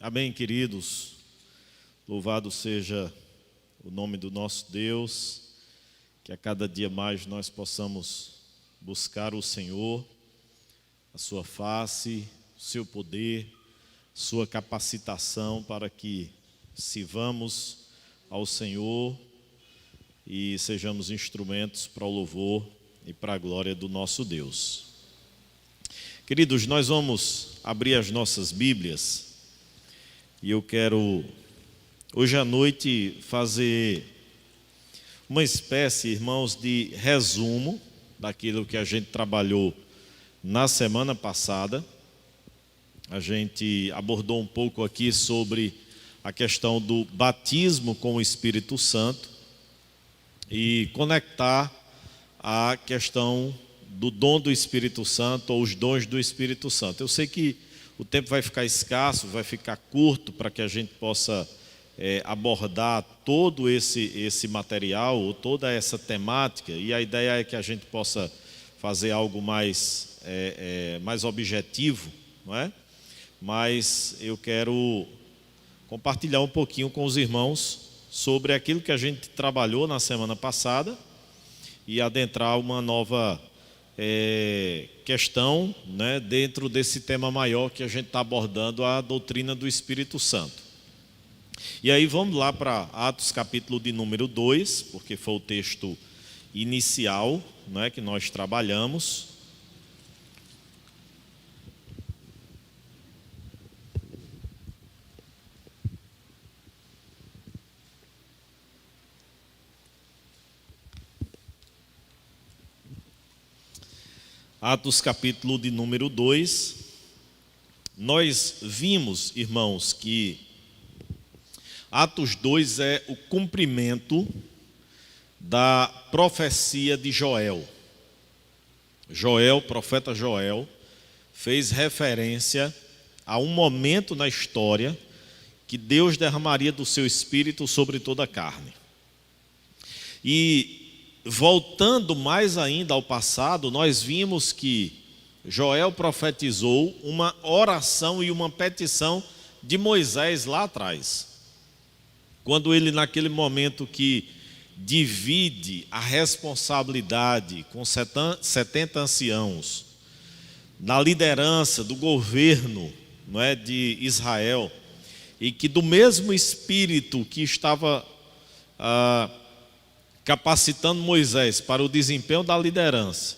Amém, queridos. Louvado seja o nome do nosso Deus, que a cada dia mais nós possamos buscar o Senhor, a sua face, o seu poder, sua capacitação para que sirvamos ao Senhor e sejamos instrumentos para o louvor e para a glória do nosso Deus. Queridos, nós vamos abrir as nossas Bíblias e eu quero hoje à noite fazer uma espécie, irmãos, de resumo daquilo que a gente trabalhou na semana passada. A gente abordou um pouco aqui sobre a questão do batismo com o Espírito Santo e conectar a questão do dom do Espírito Santo ou os dons do Espírito Santo. Eu sei que o tempo vai ficar escasso, vai ficar curto para que a gente possa abordar todo esse material, ou toda essa temática, e a ideia é que a gente possa fazer algo mais objetivo, não é? Mas eu quero compartilhar um pouquinho com os irmãos sobre aquilo que a gente trabalhou na semana passada e adentrar uma nova questão, né, dentro desse tema maior que a gente está abordando, a doutrina do Espírito Santo. E aí vamos lá para Atos capítulo de número 2, porque foi o texto inicial, né, que nós trabalhamos. Atos capítulo de número 2, nós vimos, irmãos, que Atos 2 é o cumprimento da profecia de Joel. Profeta Joel, fez referência a um momento na história que Deus derramaria do seu Espírito sobre toda a carne. E voltando mais ainda ao passado, nós vimos que Joel profetizou uma oração e uma petição de Moisés lá atrás. Quando ele, naquele momento que divide a responsabilidade com 70 anciãos, na liderança do governo, não é, de Israel, e que do mesmo Espírito que estava capacitando Moisés para o desempenho da liderança,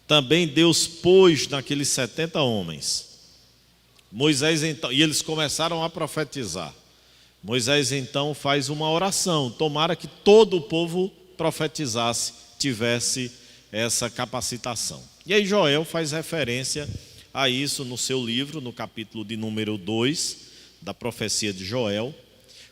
também Deus pôs naqueles 70 homens. Moisés então, e eles começaram a profetizar. Moisés então faz uma oração, tomara que todo o povo profetizasse, tivesse essa capacitação. E aí Joel faz referência a isso no seu livro, no capítulo de número 2, da profecia de Joel.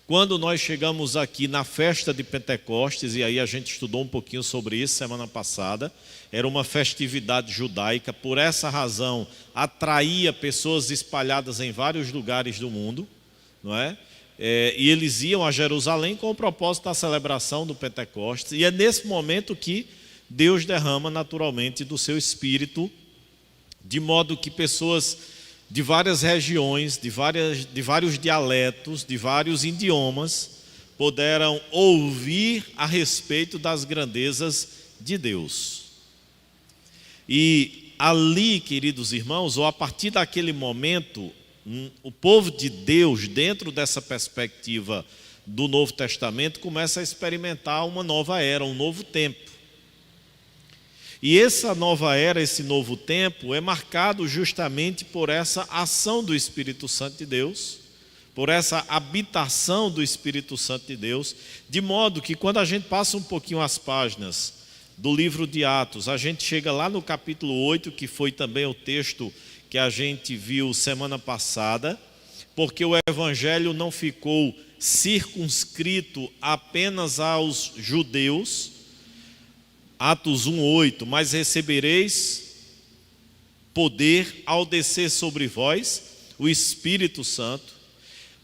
Quando nós chegamos aqui na festa de Pentecostes, e aí a gente estudou um pouquinho sobre isso semana passada, era uma festividade judaica, por essa razão atraía pessoas espalhadas em vários lugares do mundo, não é? E eles iam a Jerusalém com o propósito da celebração do Pentecostes, e é nesse momento que Deus derrama naturalmente do seu Espírito, de modo que pessoas de várias regiões, de vários dialetos, de vários idiomas, puderam ouvir a respeito das grandezas de Deus. E ali, queridos irmãos, ou a partir daquele momento, o povo de Deus, dentro dessa perspectiva do Novo Testamento, começa a experimentar uma nova era, um novo tempo. E essa nova era, esse novo tempo, é marcado justamente por essa ação do Espírito Santo de Deus, por essa habitação do Espírito Santo de Deus, de modo que quando a gente passa um pouquinho as páginas do livro de Atos, a gente chega lá no capítulo 8, que foi também o texto que a gente viu semana passada, porque o Evangelho não ficou circunscrito apenas aos judeus. Atos 1:8, mas recebereis poder ao descer sobre vós o Espírito Santo,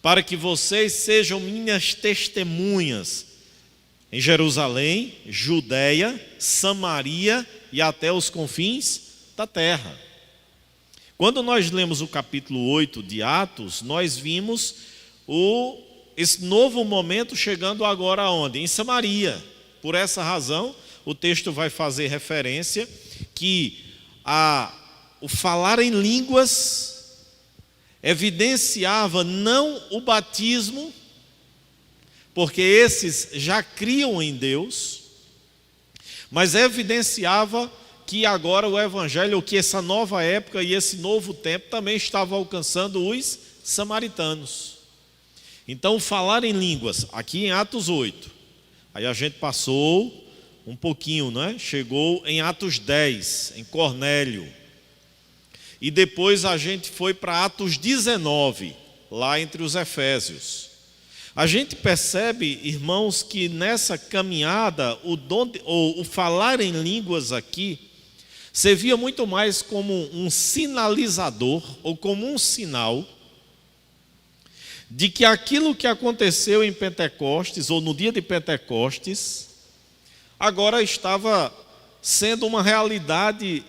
para que vocês sejam minhas testemunhas em Jerusalém, Judeia, Samaria e até os confins da terra. Quando nós lemos o capítulo 8 de Atos, nós vimos esse novo momento chegando agora aonde? Em Samaria. Por essa razão, o texto vai fazer referência que o falar em línguas evidenciava não o batismo, porque esses já criam em Deus, mas evidenciava que agora o evangelho, que essa nova época e esse novo tempo também estava alcançando os samaritanos. Então, falar em línguas, aqui em Atos 8, aí a gente passou um pouquinho, né? Chegou em Atos 10, em Cornélio, e depois a gente foi para Atos 19, lá entre os Efésios. A gente percebe, irmãos, que nessa caminhada, o falar em línguas aqui, servia muito mais como um sinalizador, ou como um sinal, de que aquilo que aconteceu em Pentecostes, ou no dia de Pentecostes, agora estava sendo uma realidade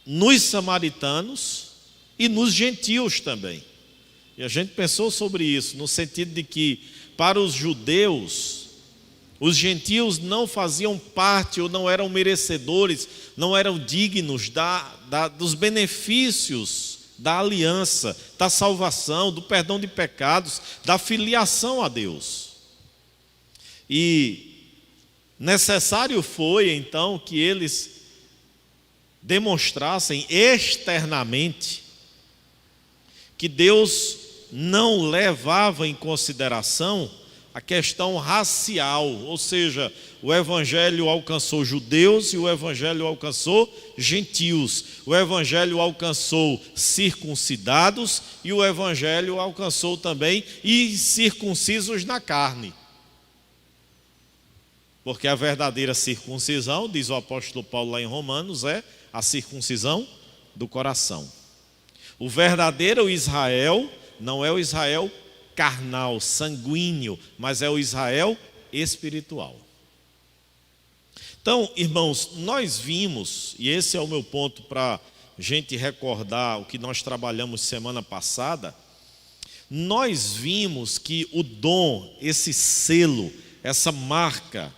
nos samaritanos e nos gentios também. E a gente pensou sobre isso, no sentido de que, para os judeus, os gentios não faziam parte ou não eram merecedores, não eram dignos dos benefícios da aliança, da salvação, do perdão de pecados, da filiação a Deus. E necessário foi, então, que eles demonstrassem externamente que Deus não levava em consideração a questão racial, ou seja, o evangelho alcançou judeus e o evangelho alcançou gentios, o evangelho alcançou circuncidados e o evangelho alcançou também incircuncisos na carne. Porque a verdadeira circuncisão, diz o apóstolo Paulo lá em Romanos, é a circuncisão do coração. O verdadeiro Israel não é o Israel carnal, sanguíneo, mas é o Israel espiritual. Então, irmãos, nós vimos, e esse é o meu ponto para a gente recordar o que nós trabalhamos semana passada, nós vimos que o dom, esse selo, essa marca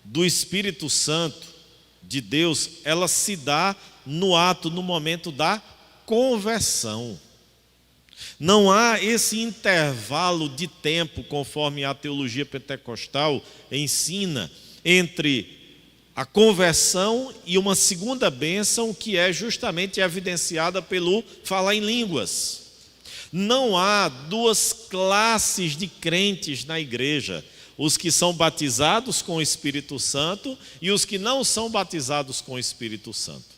do Espírito Santo de Deus, ela se dá no ato, no momento da conversão. Não há esse intervalo de tempo, conforme a teologia pentecostal ensina, entre a conversão e uma segunda bênção, que é justamente evidenciada pelo falar em línguas. Não há duas classes de crentes na igreja: os que são batizados com o Espírito Santo e os que não são batizados com o Espírito Santo.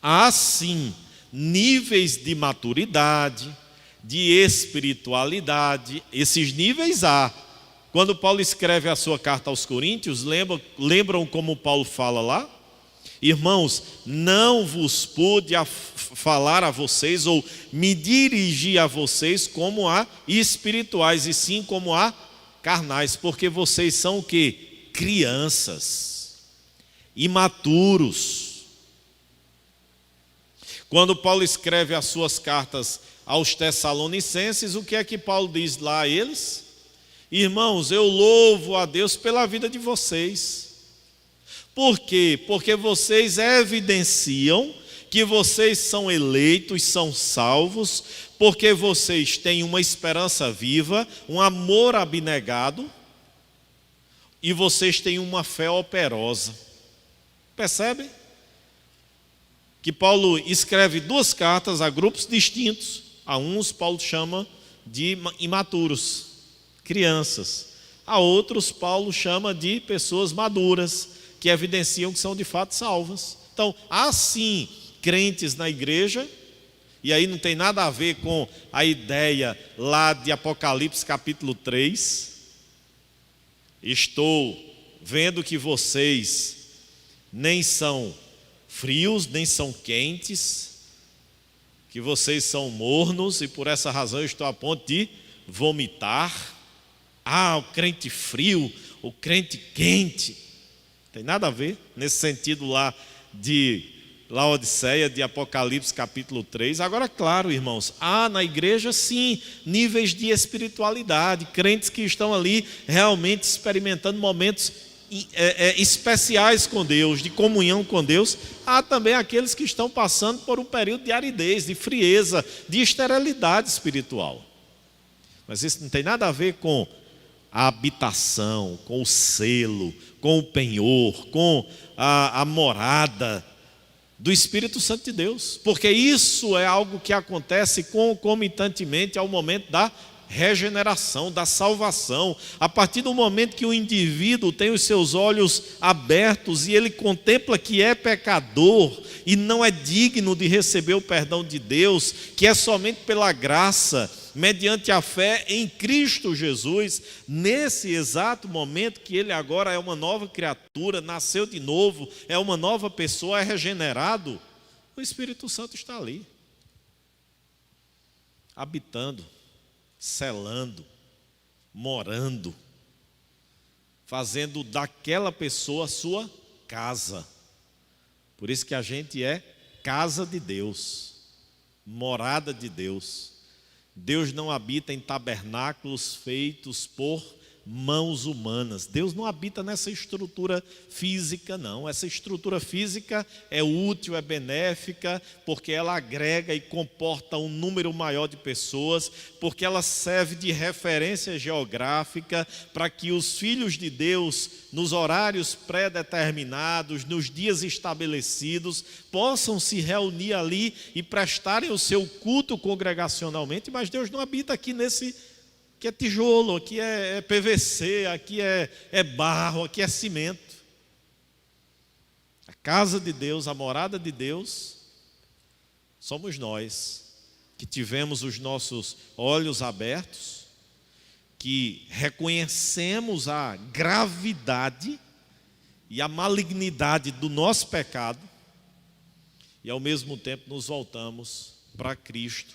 Há sim níveis de maturidade, de espiritualidade, esses níveis há. Quando Paulo escreve a sua carta aos Coríntios, lembram como Paulo fala lá? Irmãos, não vos pude falar a vocês ou me dirigir a vocês como a espirituais, e sim como a carnais, porque vocês são o quê? Crianças, imaturos. Quando Paulo escreve as suas cartas aos Tessalonicenses, o que é que Paulo diz lá a eles? Irmãos, eu louvo a Deus pela vida de vocês. Por quê? Porque vocês evidenciam que vocês são eleitos, são salvos, porque vocês têm uma esperança viva, um amor abnegado, e vocês têm uma fé operosa. Percebe? Que Paulo escreve duas cartas a grupos distintos. A uns Paulo chama de imaturos, crianças. A outros Paulo chama de pessoas maduras, que evidenciam que são de fato salvas. Então, há sim crentes na igreja, e aí não tem nada a ver com a ideia lá de Apocalipse capítulo 3. Estou vendo que vocês nem são frios, nem são quentes, que vocês são mornos, e por essa razão eu estou a ponto de vomitar. Ah, o crente frio, o crente quente. Tem nada a ver nesse sentido lá de Laodiceia, de Apocalipse capítulo 3. Agora, claro, irmãos, há na igreja sim níveis de espiritualidade, crentes que estão ali realmente experimentando momentos especiais com Deus, de comunhão com Deus. Há também aqueles que estão passando por um período de aridez, de frieza, de esterilidade espiritual. Mas isso não tem nada a ver com a habitação, com o selo, com o penhor, com a morada do Espírito Santo de Deus, porque isso é algo que acontece concomitantemente ao momento da regeneração, da salvação. A partir do momento que o indivíduo tem os seus olhos abertos e ele contempla que é pecador e não é digno de receber o perdão de Deus, que é somente pela graça, mediante a fé em Cristo Jesus, nesse exato momento que ele agora é uma nova criatura, nasceu de novo, é uma nova pessoa, é regenerado, o Espírito Santo está ali, habitando, selando, morando, fazendo daquela pessoa a sua casa. Por isso que a gente é casa de Deus, morada de Deus. Deus não habita em tabernáculos feitos por mãos humanas. Deus não habita nessa estrutura física, não. Essa estrutura física é útil, é benéfica, porque ela agrega e comporta um número maior de pessoas, porque ela serve de referência geográfica para que os filhos de Deus, nos horários pré-determinados, nos dias estabelecidos, possam se reunir ali e prestarem o seu culto congregacionalmente. Mas Deus não habita aqui nesse... Aqui é tijolo, aqui é PVC, aqui é barro, aqui é cimento. A casa de Deus, a morada de Deus, somos nós que tivemos os nossos olhos abertos, que reconhecemos a gravidade e a malignidade do nosso pecado e ao mesmo tempo nos voltamos para Cristo,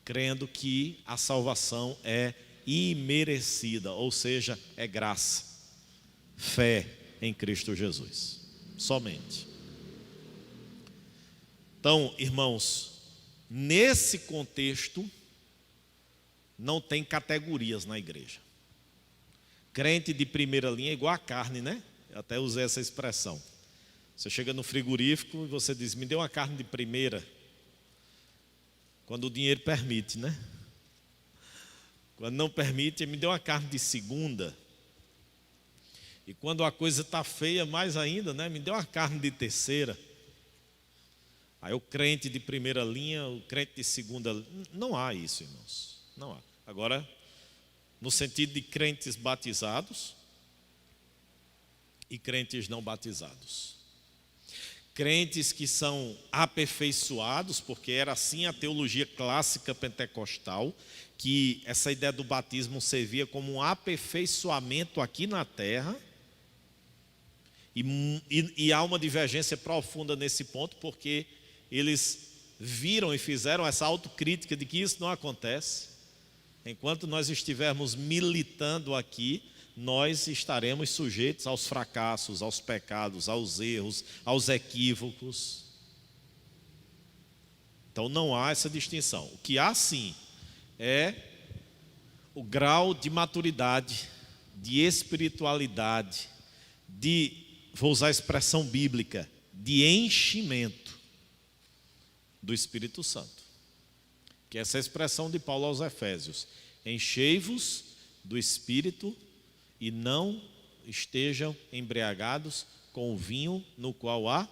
crendo que a salvação é imerecida, ou seja, é graça, fé em Cristo Jesus, somente. Então, irmãos, nesse contexto, não tem categorias na igreja. Crente de primeira linha é igual a carne, né? Eu até usei essa expressão. Você chega no frigorífico e você diz, me dê uma carne de primeira, quando o dinheiro permite, né? Quando não permite, me dê uma carne de segunda. E quando a coisa está feia, mais ainda, né? Me dê uma carne de terceira. Aí o crente de primeira linha, o crente de segunda linha. Não há isso, irmãos. Não há. Agora, no sentido de crentes batizados e crentes não batizados. Crentes que são aperfeiçoados, porque era assim a teologia clássica pentecostal, que essa ideia do batismo servia como um aperfeiçoamento aqui na terra, e há uma divergência profunda nesse ponto, porque eles viram e fizeram essa autocrítica de que isso não acontece. Enquanto nós estivermos militando aqui, nós estaremos sujeitos aos fracassos, aos pecados, aos erros, aos equívocos. Então não há essa distinção. O que há sim é o grau de maturidade, de espiritualidade, vou usar a expressão bíblica, de enchimento do Espírito Santo. Que é essa expressão de Paulo aos Efésios. Enchei-vos do Espírito e não estejam embriagados com o vinho no qual há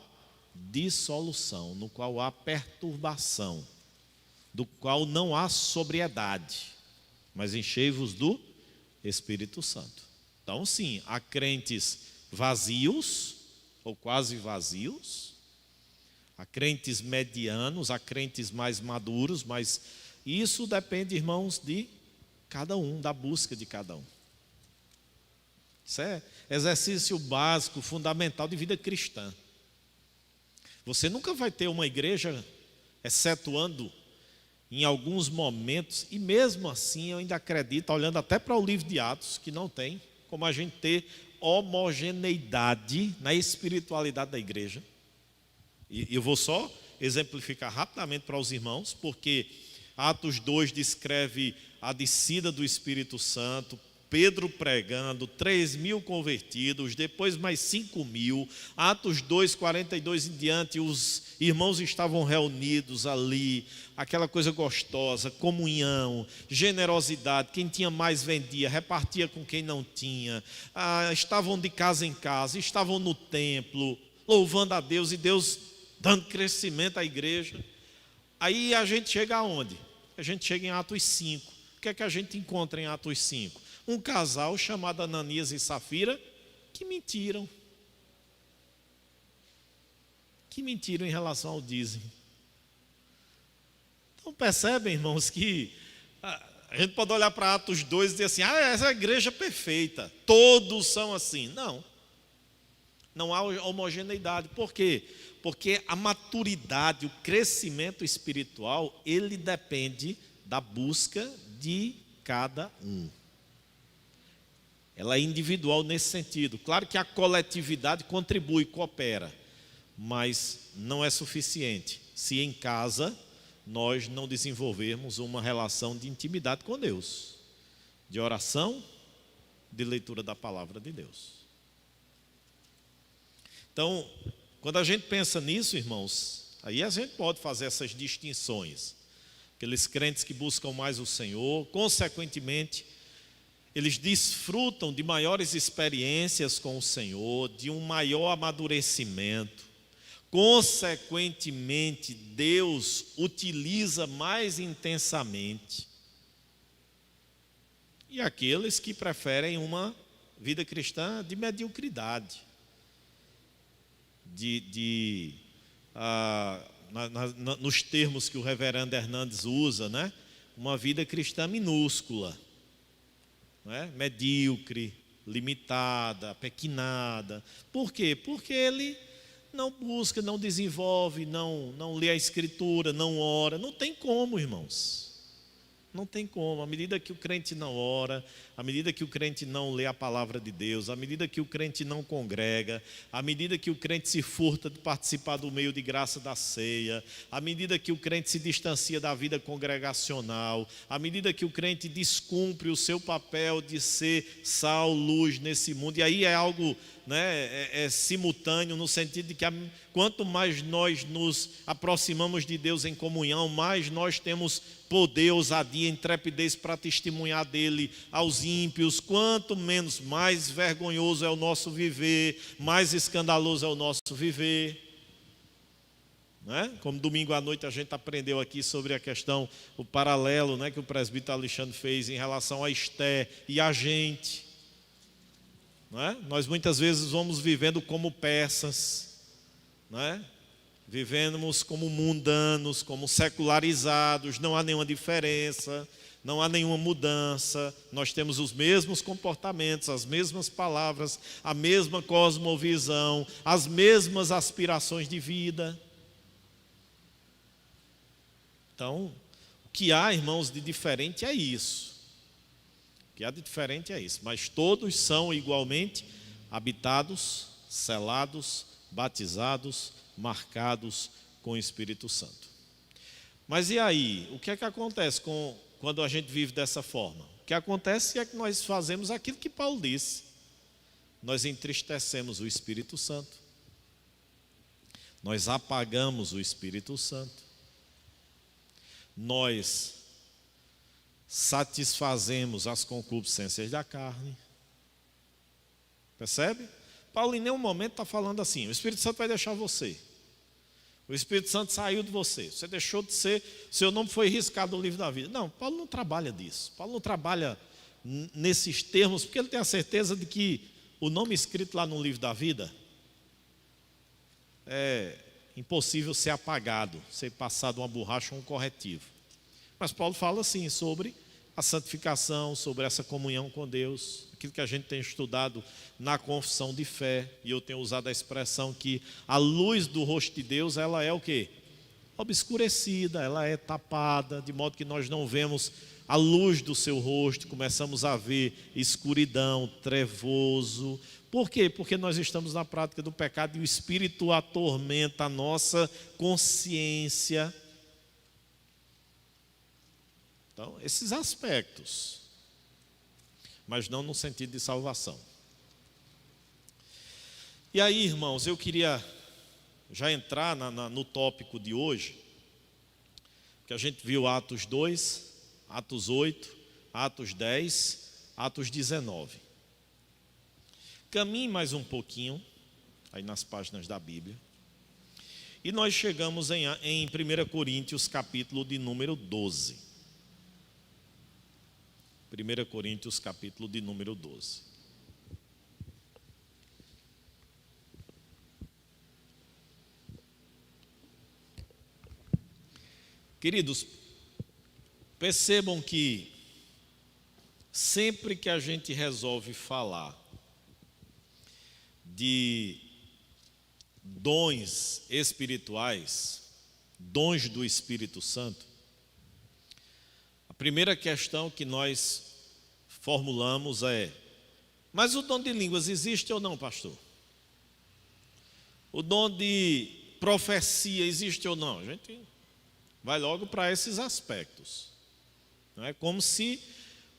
dissolução, no qual há perturbação, do qual não há sobriedade, mas enchei-vos do Espírito Santo. Então sim, há crentes vazios, ou quase vazios, há crentes medianos, há crentes mais maduros, mas isso depende, irmãos, de cada um, da busca de cada um. Isso é exercício básico, fundamental de vida cristã. Você nunca vai ter uma igreja, excetuando em alguns momentos, e mesmo assim eu ainda acredito, olhando até para o livro de Atos, que não tem como a gente ter homogeneidade na espiritualidade da igreja. E eu vou só exemplificar rapidamente para os irmãos, porque Atos 2 descreve a descida do Espírito Santo, Pedro pregando, 3.000 convertidos, depois mais 5.000. Atos 2, 42 em diante, os irmãos estavam reunidos ali, aquela coisa gostosa, comunhão, generosidade, quem tinha mais vendia, repartia com quem não tinha, estavam de casa em casa, estavam no templo, louvando a Deus e Deus dando crescimento à igreja. Aí a gente chega aonde? A gente chega em Atos 5. O que é que a gente encontra em Atos 5? Um casal chamado Ananias e Safira que mentiram. Que mentiram em relação ao dízimo. Então percebem, irmãos, que a gente pode olhar para Atos 2 e dizer assim, essa é a igreja perfeita, todos são assim. Não. Não há homogeneidade. Por quê? Porque a maturidade, o crescimento espiritual, ele depende da busca de cada um. Ela é individual nesse sentido. Claro que a coletividade contribui, coopera, mas não é suficiente se em casa nós não desenvolvermos uma relação de intimidade com Deus, de oração, de leitura da palavra de Deus. Então, quando a gente pensa nisso, irmãos, aí a gente pode fazer essas distinções. Aqueles crentes que buscam mais o Senhor, consequentemente, eles desfrutam de maiores experiências com o Senhor, de um maior amadurecimento. Consequentemente, Deus utiliza mais intensamente. E aqueles que preferem uma vida cristã de mediocridade, nos termos que o reverendo Hernandes usa, né? Uma vida cristã minúscula, né? Medíocre, limitada, pequenada. Por quê? Porque ele não busca, não desenvolve, não lê a Escritura, não ora. Não tem como, irmãos. Não tem como. À medida que o crente não ora, à medida que o crente não lê a palavra de Deus, à medida que o crente não congrega, à medida que o crente se furta de participar do meio de graça da ceia, à medida que o crente se distancia da vida congregacional, à medida que o crente descumpre o seu papel de ser sal, luz nesse mundo, e aí é algo, né, é simultâneo no sentido de que quanto mais nós nos aproximamos de Deus em comunhão, mais nós temos poder, ousadia, intrepidez para testemunhar dele aos ímpios. Quanto menos, mais vergonhoso é o nosso viver, mais escandaloso é o nosso viver, né? Como domingo à noite a gente aprendeu aqui sobre a questão, o paralelo, né, que o presbítero Alexandre fez em relação a Esté e a gente, né? Nós muitas vezes vamos vivendo como peças, né? Vivemos como mundanos, como secularizados, não há nenhuma diferença, não há nenhuma mudança, nós temos os mesmos comportamentos, as mesmas palavras, a mesma cosmovisão, as mesmas aspirações de vida. Então, o que há, irmãos, de diferente é isso. O que há de diferente é isso, mas todos são igualmente habitados, selados, batizados, marcados com o Espírito Santo. Mas e aí? O que é que acontece quando a gente vive dessa forma? O que acontece é que nós fazemos aquilo que Paulo disse. Nós entristecemos o Espírito Santo. Nós apagamos o Espírito Santo. Nós satisfazemos as concupiscências da carne. Percebe? Paulo em nenhum momento está falando assim, o Espírito Santo vai deixar você. O Espírito Santo saiu de você. Você deixou de ser, seu nome foi riscado no livro da vida. Não, Paulo não trabalha disso. Paulo não trabalha nesses termos, porque ele tem a certeza de que o nome escrito lá no livro da vida é impossível ser apagado, ser passado uma borracha ou um corretivo. Mas Paulo fala assim sobre a santificação, sobre essa comunhão com Deus, aquilo que a gente tem estudado na confissão de fé, e eu tenho usado a expressão que a luz do rosto de Deus, ela é o quê? Obscurecida, ela é tapada, de modo que nós não vemos a luz do seu rosto, começamos a ver escuridão, trevoso. Por quê? Porque nós estamos na prática do pecado e o Espírito atormenta a nossa consciência. Então, esses aspectos, mas não no sentido de salvação. E aí, irmãos, eu queria já entrar no tópico de hoje, que a gente viu Atos 2, Atos 8, Atos 10, Atos 19. Caminhe mais um pouquinho, aí nas páginas da Bíblia, e nós chegamos em 1 Coríntios, capítulo de número 12. 1 Coríntios, capítulo de número 12. Queridos, percebam que sempre que a gente resolve falar de dons espirituais, dons do Espírito Santo, a primeira questão que nós formulamos é: mas o dom de línguas existe ou não, pastor? O dom de profecia existe ou não? A gente vai logo para esses aspectos. Não é como se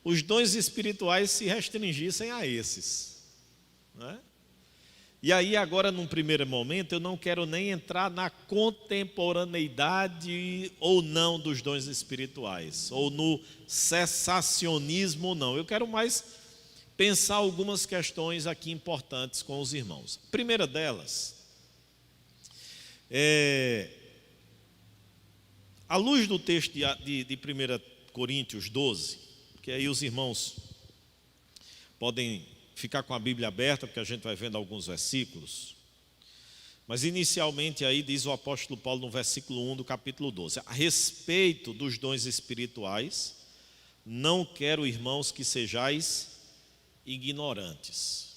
os dons espirituais se restringissem a esses. Não é? E aí agora, num primeiro momento, eu não quero nem entrar na contemporaneidade ou não dos dons espirituais, ou no cessacionismo ou não. Eu quero mais pensar algumas questões aqui importantes com os irmãos. A primeira delas é, à luz do texto de 1 Coríntios 12, que aí os irmãos podem ficar com a Bíblia aberta, porque a gente vai vendo alguns versículos. Mas inicialmente aí diz o apóstolo Paulo no versículo 1 do capítulo 12: a respeito dos dons espirituais, não quero, irmãos, que sejais ignorantes.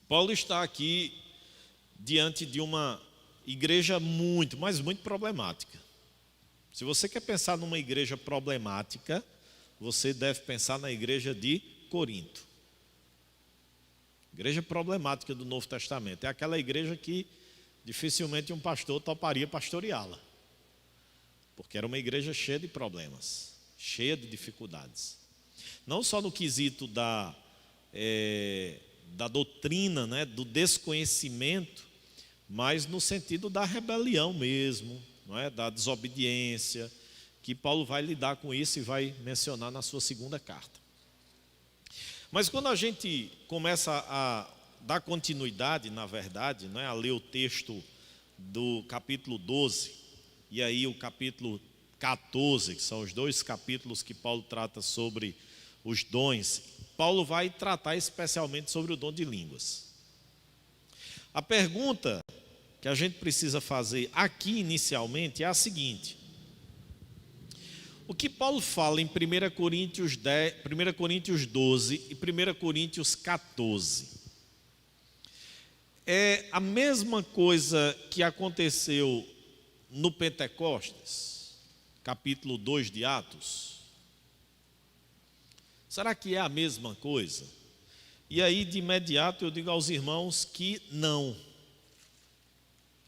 Paulo está aqui diante de uma igreja muito, mas muito problemática. Se você quer pensar numa igreja problemática, você deve pensar na igreja de Corinto. Igreja problemática do Novo Testamento. É aquela igreja que dificilmente um pastor toparia pastoreá-la. Porque era uma igreja cheia de problemas, cheia de dificuldades. Não só no quesito da doutrina, né, do desconhecimento, mas no sentido da rebelião mesmo, não é? Da desobediência, que Paulo vai lidar com isso e vai mencionar na sua segunda carta. Mas quando a gente começa a dar continuidade, na verdade, né, a ler o texto do capítulo 12, e aí o capítulo 14, que são os dois capítulos que Paulo trata sobre os dons, Paulo vai tratar especialmente sobre o dom de línguas. A pergunta que a gente precisa fazer aqui inicialmente é a seguinte: o que Paulo fala em 1 Coríntios 12 e 1 Coríntios 14 é a mesma coisa que aconteceu no Pentecostes, capítulo 2 de Atos? Será que é a mesma coisa? E aí, de imediato, eu digo aos irmãos que não.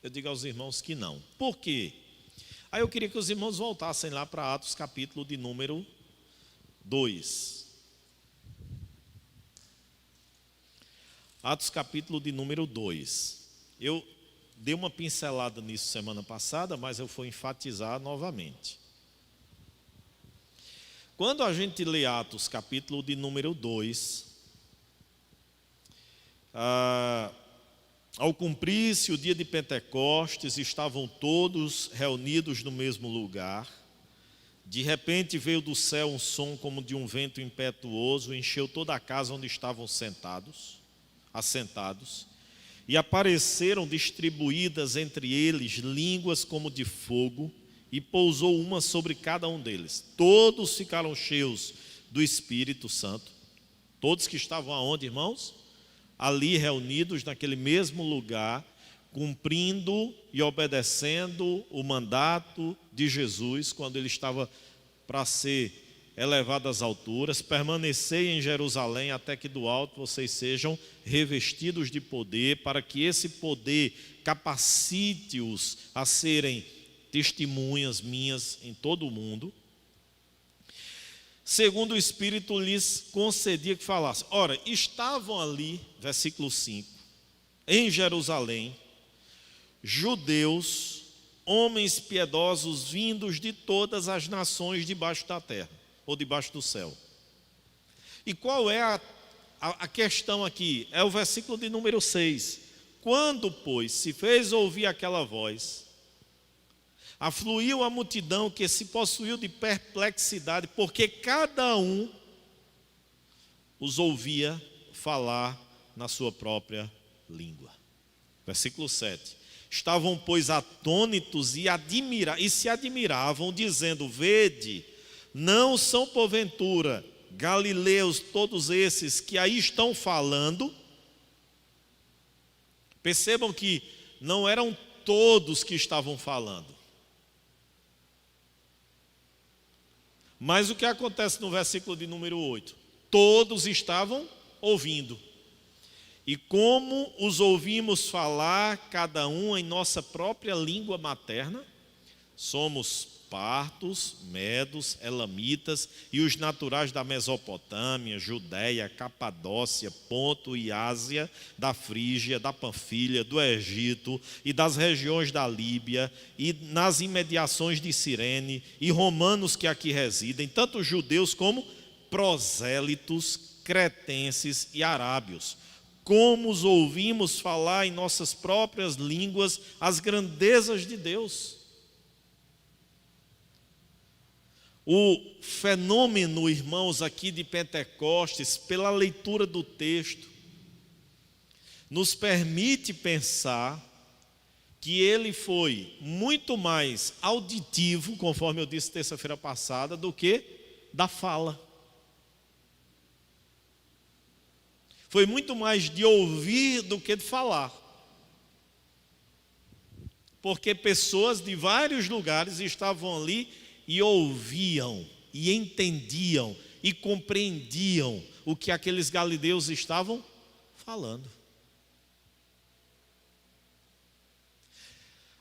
Eu digo aos irmãos que não. Por quê? Aí eu queria que os irmãos voltassem lá para Atos, capítulo de número 2. Atos, capítulo de número 2. Eu dei uma pincelada nisso semana passada, mas eu vou enfatizar novamente. Quando a gente lê Atos, capítulo de número 2, ao cumprir-se o dia de Pentecostes, estavam todos reunidos no mesmo lugar. De repente veio do céu um som como de um vento impetuoso, encheu toda a casa onde estavam assentados, e apareceram distribuídas entre eles línguas como de fogo, e pousou uma sobre cada um deles. Todos ficaram cheios do Espírito Santo. Todos que estavam aonde, irmãos? Ali reunidos naquele mesmo lugar, cumprindo e obedecendo o mandato de Jesus, quando ele estava para ser elevado às alturas, permanecei em Jerusalém até que do alto vocês sejam revestidos de poder, para que esse poder capacite-os a serem testemunhas minhas em todo o mundo. Segundo o Espírito lhes concedia que falasse. Ora, estavam ali, versículo 5, em Jerusalém, judeus, homens piedosos vindos de todas as nações debaixo da terra, ou debaixo do céu. E qual é a questão aqui? É o versículo de número 6. Quando, pois, se fez ouvir aquela voz, afluiu a multidão que se possuiu de perplexidade, porque cada um os ouvia falar na sua própria língua. Versículo 7. Estavam, pois, atônitos e se admiravam, dizendo: vede, não são porventura galileus todos esses que aí estão falando? Percebam que não eram todos que estavam falando. Mas o que acontece no versículo de número 8? Todos estavam ouvindo. E como os ouvimos falar, cada um em nossa própria língua materna, somos partos, medos, elamitas e os naturais da Mesopotâmia, Judéia, Capadócia, Ponto e Ásia, da Frígia, da Panfilha, do Egito e das regiões da Líbia e nas imediações de Cirene e romanos que aqui residem, tanto judeus como prosélitos, cretenses e arábios. Como os ouvimos falar em nossas próprias línguas as grandezas de Deus. O fenômeno, irmãos, aqui de Pentecostes, pela leitura do texto, nos permite pensar que ele foi muito mais auditivo, conforme eu disse terça-feira passada, do que da fala. Foi muito mais de ouvir do que de falar. Porque pessoas de vários lugares estavam ali e ouviam, e entendiam, e compreendiam o que aqueles galileus estavam falando.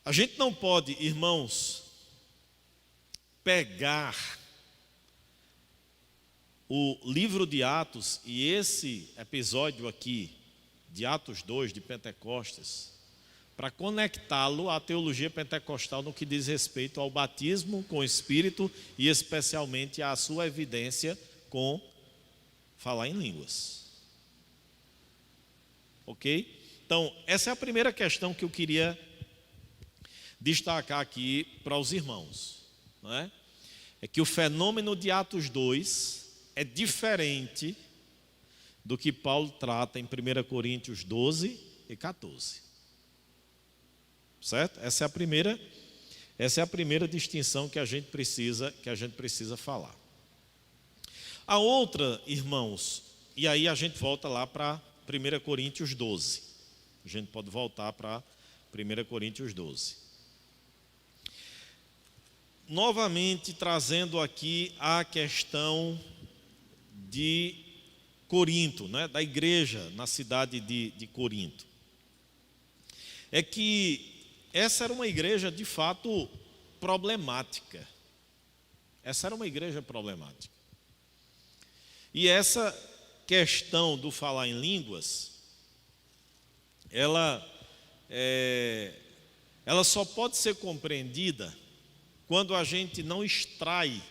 A gente não pode, irmãos, pegar o livro de Atos e esse episódio aqui, de Atos 2, de Pentecostes, para conectá-lo à teologia pentecostal no que diz respeito ao batismo com o Espírito e especialmente à sua evidência com falar em línguas. Ok? Então, essa é a primeira questão que eu queria destacar aqui para os irmãos. Não é? É que o fenômeno de Atos 2 é diferente do que Paulo trata em 1 Coríntios 12 e 14. Certo? Essa é a primeira distinção que a gente precisa falar. A outra, irmãos, e aí a gente volta lá para 1 Coríntios 12. A gente pode voltar para 1 Coríntios 12. Novamente trazendo aqui a questão de Corinto, né, da igreja na cidade de Corinto. É que essa era uma igreja de fato problemática. Essa era uma igreja problemática. E essa questão do falar em línguas, ela só pode ser compreendida quando a gente não extrai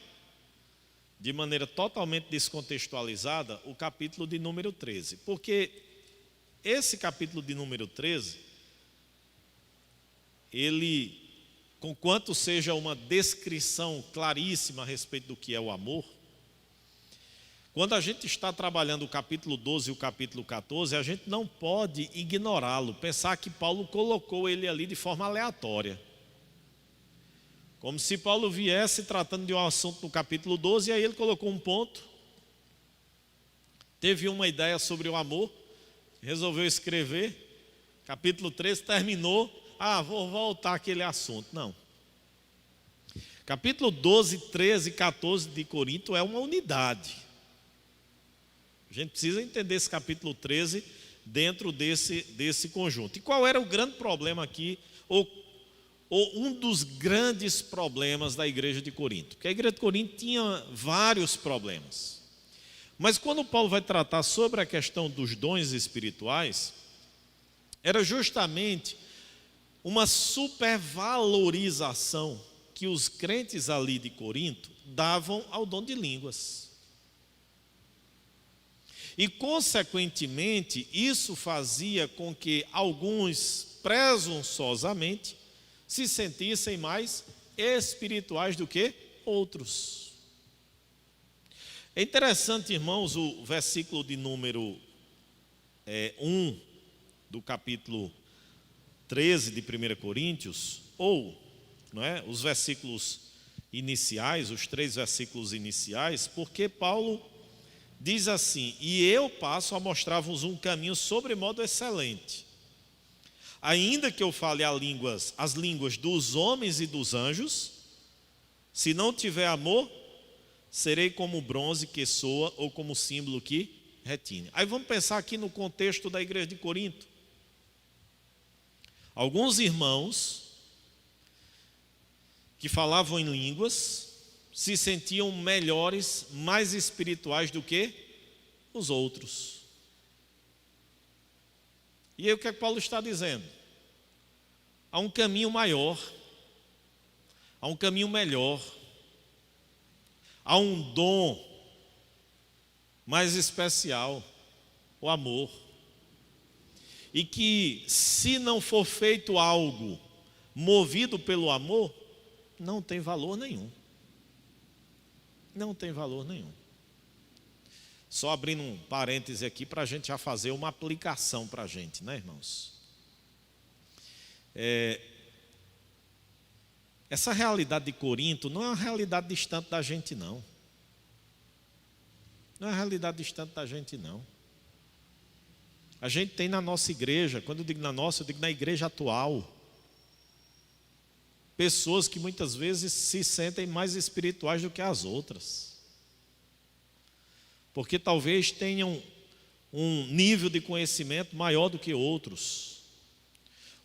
de maneira totalmente descontextualizada o capítulo de número 13. Porque esse capítulo de número 13, ele, conquanto seja uma descrição claríssima a respeito do que é o amor, quando a gente está trabalhando o capítulo 12 e o capítulo 14, a gente não pode ignorá-lo, pensar que Paulo colocou ele ali de forma aleatória. Como se Paulo viesse tratando de um assunto no capítulo 12 e aí ele colocou um ponto, teve uma ideia sobre o amor, resolveu escrever, capítulo 13 terminou, vou voltar àquele assunto. Não. Capítulo 12, 13 e 14 de Corinto é uma unidade. A gente precisa entender esse capítulo 13 dentro desse conjunto. E qual era o grande problema aqui, ou um dos grandes problemas da igreja de Corinto? Porque a igreja de Corinto tinha vários problemas. Mas quando Paulo vai tratar sobre a questão dos dons espirituais, era justamente uma supervalorização que os crentes ali de Corinto davam ao dom de línguas. E, consequentemente, isso fazia com que alguns, presunçosamente, se sentissem mais espirituais do que outros. É interessante, irmãos, o versículo de número 1 do capítulo 13 de 1 Coríntios, ou não é, os versículos iniciais, os 3 versículos iniciais, porque Paulo diz assim: e eu passo a mostrar-vos um caminho sobremodo excelente. Ainda que eu fale as línguas dos homens e dos anjos, se não tiver amor, serei como bronze que soa ou como símbolo que retine. Aí vamos pensar aqui no contexto da igreja de Corinto. Alguns irmãos que falavam em línguas se sentiam melhores, mais espirituais do que os outros. E aí o que é que Paulo está dizendo? Há um caminho maior, há um caminho melhor, há um dom mais especial, o amor. E que, se não for feito algo movido pelo amor, não tem valor nenhum. Não tem valor nenhum. Só abrindo um parêntese aqui para a gente já fazer uma aplicação para a gente, né, irmãos? Essa realidade de Corinto não é uma realidade distante da gente, não. Não é uma realidade distante da gente, não. A gente tem na nossa igreja, quando eu digo na nossa, eu digo na igreja atual, pessoas que muitas vezes se sentem mais espirituais do que as outras. Porque talvez tenham um nível de conhecimento maior do que outros.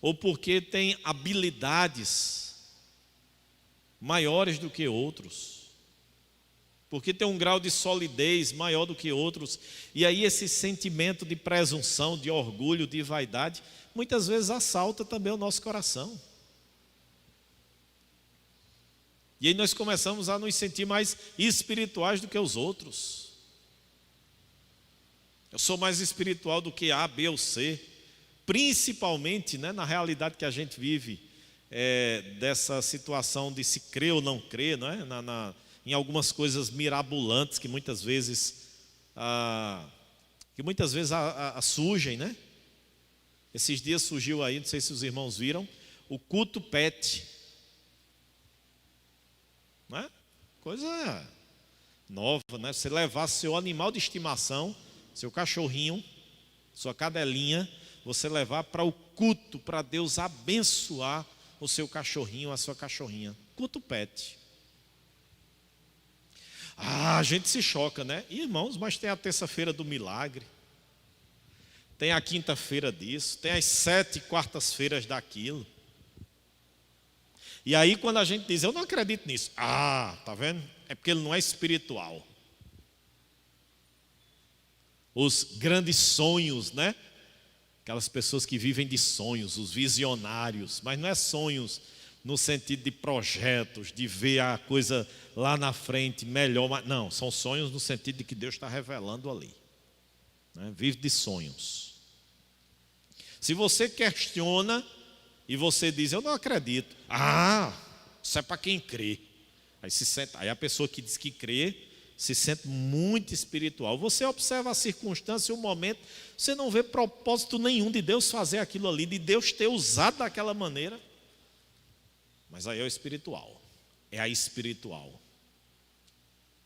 Ou porque têm habilidades maiores do que outros. Porque tem um grau de solidez maior do que outros. E aí esse sentimento de presunção, de orgulho, de vaidade, muitas vezes assalta também o nosso coração. E aí nós começamos a nos sentir mais espirituais do que os outros. Eu sou mais espiritual do que A, B ou C. Principalmente, né, na realidade que a gente vive, dessa situação de se crer ou não crer, não é? Em algumas coisas mirabolantes que muitas vezes surgem, né? Esses dias surgiu aí, não sei se os irmãos viram, o culto pet. Não é? Coisa nova, né? Você levar seu animal de estimação, seu cachorrinho, sua cadelinha, você levar para o culto, para Deus abençoar o seu cachorrinho, a sua cachorrinha. Culto pet. A gente se choca, né? Irmãos, mas tem a terça-feira do milagre, tem a quinta-feira disso, tem as 7 quartas-feiras daquilo. E aí quando a gente diz, eu não acredito nisso, tá vendo? É porque ele não é espiritual. Os grandes sonhos, né? Aquelas pessoas que vivem de sonhos, os visionários, mas não é sonhos no sentido de projetos, de ver a coisa lá na frente melhor, mas não, são sonhos no sentido de que Deus está revelando ali, né? Vive de sonhos. Se você questiona e você diz, eu não acredito, isso é para quem crê, aí a pessoa que diz que crê se sente muito espiritual. Você observa a circunstância e o momento, você não vê propósito nenhum de Deus fazer aquilo ali, de Deus ter usado daquela maneira. Mas aí é o espiritual, é a espiritual.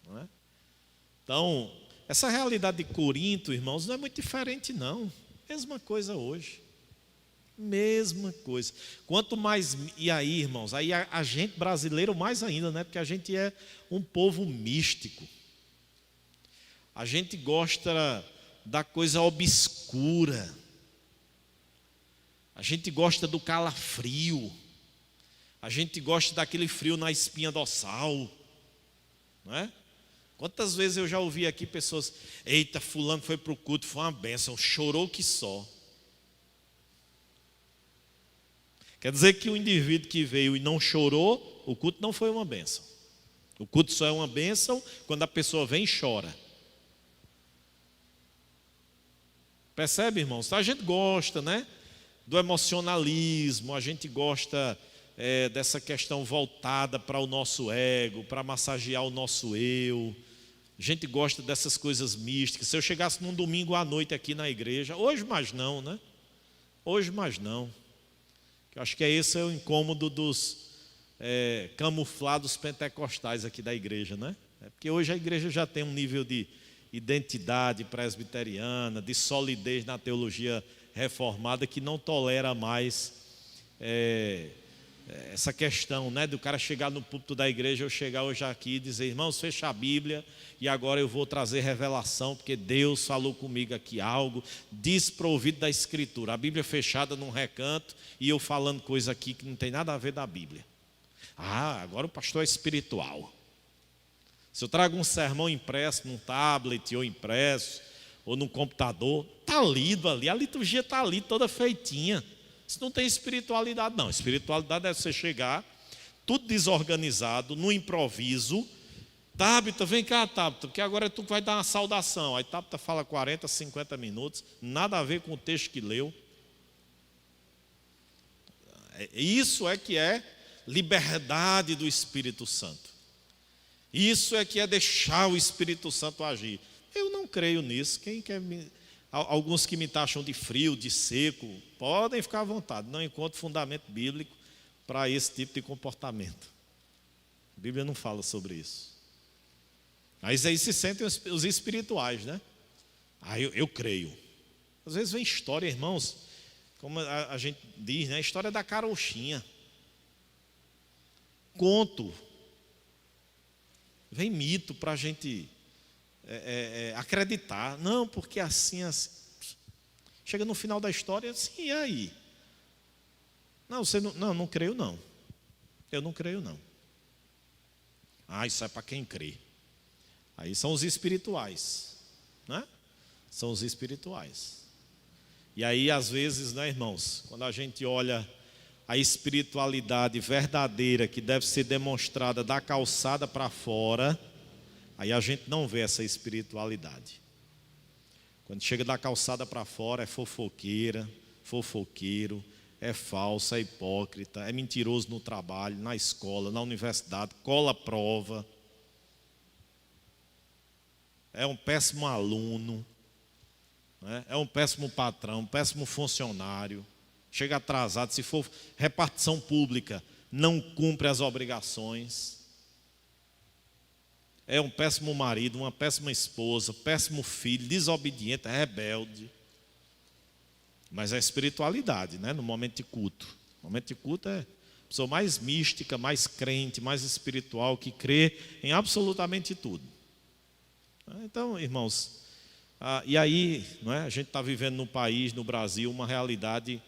Não é? Então, essa realidade de Corinto, irmãos, não é muito diferente não. Mesma coisa hoje. Mesma coisa. Quanto mais, e aí, irmãos, aí a gente brasileiro mais ainda, né? Porque a gente é um povo místico. A gente gosta da coisa obscura. A gente gosta do calafrio. A gente gosta daquele frio na espinha dorsal, não é? Quantas vezes eu já ouvi aqui pessoas: eita, fulano foi para o culto, foi uma bênção, chorou que só. Quer dizer que o indivíduo que veio e não chorou, o culto não foi uma bênção. O culto só é uma bênção quando a pessoa vem e chora. Percebe, irmãos? A gente gosta, né, do emocionalismo, a gente gosta dessa questão voltada para o nosso ego, para massagear o nosso eu. A gente gosta dessas coisas místicas. Se eu chegasse num domingo à noite aqui na igreja, hoje mais não, né? Hoje mais não. Eu acho que esse é o incômodo dos camuflados pentecostais aqui da igreja, né? É porque hoje a igreja já tem um nível de identidade presbiteriana, de solidez na teologia reformada, que não tolera mais essa questão, né, do cara chegar no púlpito da igreja, eu chegar hoje aqui e dizer: irmãos, fecha a Bíblia e agora eu vou trazer revelação, porque Deus falou comigo aqui algo desprovido da Escritura. A Bíblia fechada num recanto e eu falando coisa aqui que não tem nada a ver da Bíblia. Ah, agora o pastor é espiritual. Se eu trago um sermão impresso num tablet ou impresso ou num computador, está lido ali, a liturgia está ali toda feitinha. Isso não tem espiritualidade, não. Espiritualidade deve ser chegar, tudo desorganizado, no improviso. Tabita, vem cá, Tabita, porque agora tu vai dar uma saudação. Aí Tabita fala 40, 50 minutos, nada a ver com o texto que leu. Isso é que é liberdade do Espírito Santo. Isso é que é deixar o Espírito Santo agir. Eu não creio nisso. Quem quer alguns que me taxam de frio, de seco, podem ficar à vontade. Não encontro fundamento bíblico para esse tipo de comportamento. A Bíblia não fala sobre isso. Mas aí se sentem os espirituais, né? Eu creio. Às vezes vem história, irmãos, como a gente diz, né? A história da carochinha. Conto. Vem mito para a gente acreditar. Não, porque assim. Chega no final da história, assim, e aí? Não, você não creio não. Eu não creio não. Ah, isso é para quem crê. Aí são os espirituais, né? São os espirituais. E aí, às vezes, né, irmãos, quando a gente olha a espiritualidade verdadeira que deve ser demonstrada da calçada para fora, aí a gente não vê essa espiritualidade. Quando chega da calçada para fora, é fofoqueira, fofoqueiro, é falso, é hipócrita, é mentiroso no trabalho, na escola, na universidade, cola a prova, é um péssimo aluno, né? É um péssimo patrão, um péssimo funcionário, chega atrasado, se for repartição pública, não cumpre as obrigações. É um péssimo marido, uma péssima esposa, péssimo filho, desobediente, rebelde. Mas é espiritualidade, né? No momento de culto. No momento de culto é a pessoa mais mística, mais crente, mais espiritual, que crê em absolutamente tudo. Então, irmãos, e aí, não é? A gente está vivendo no país, no Brasil, uma realidade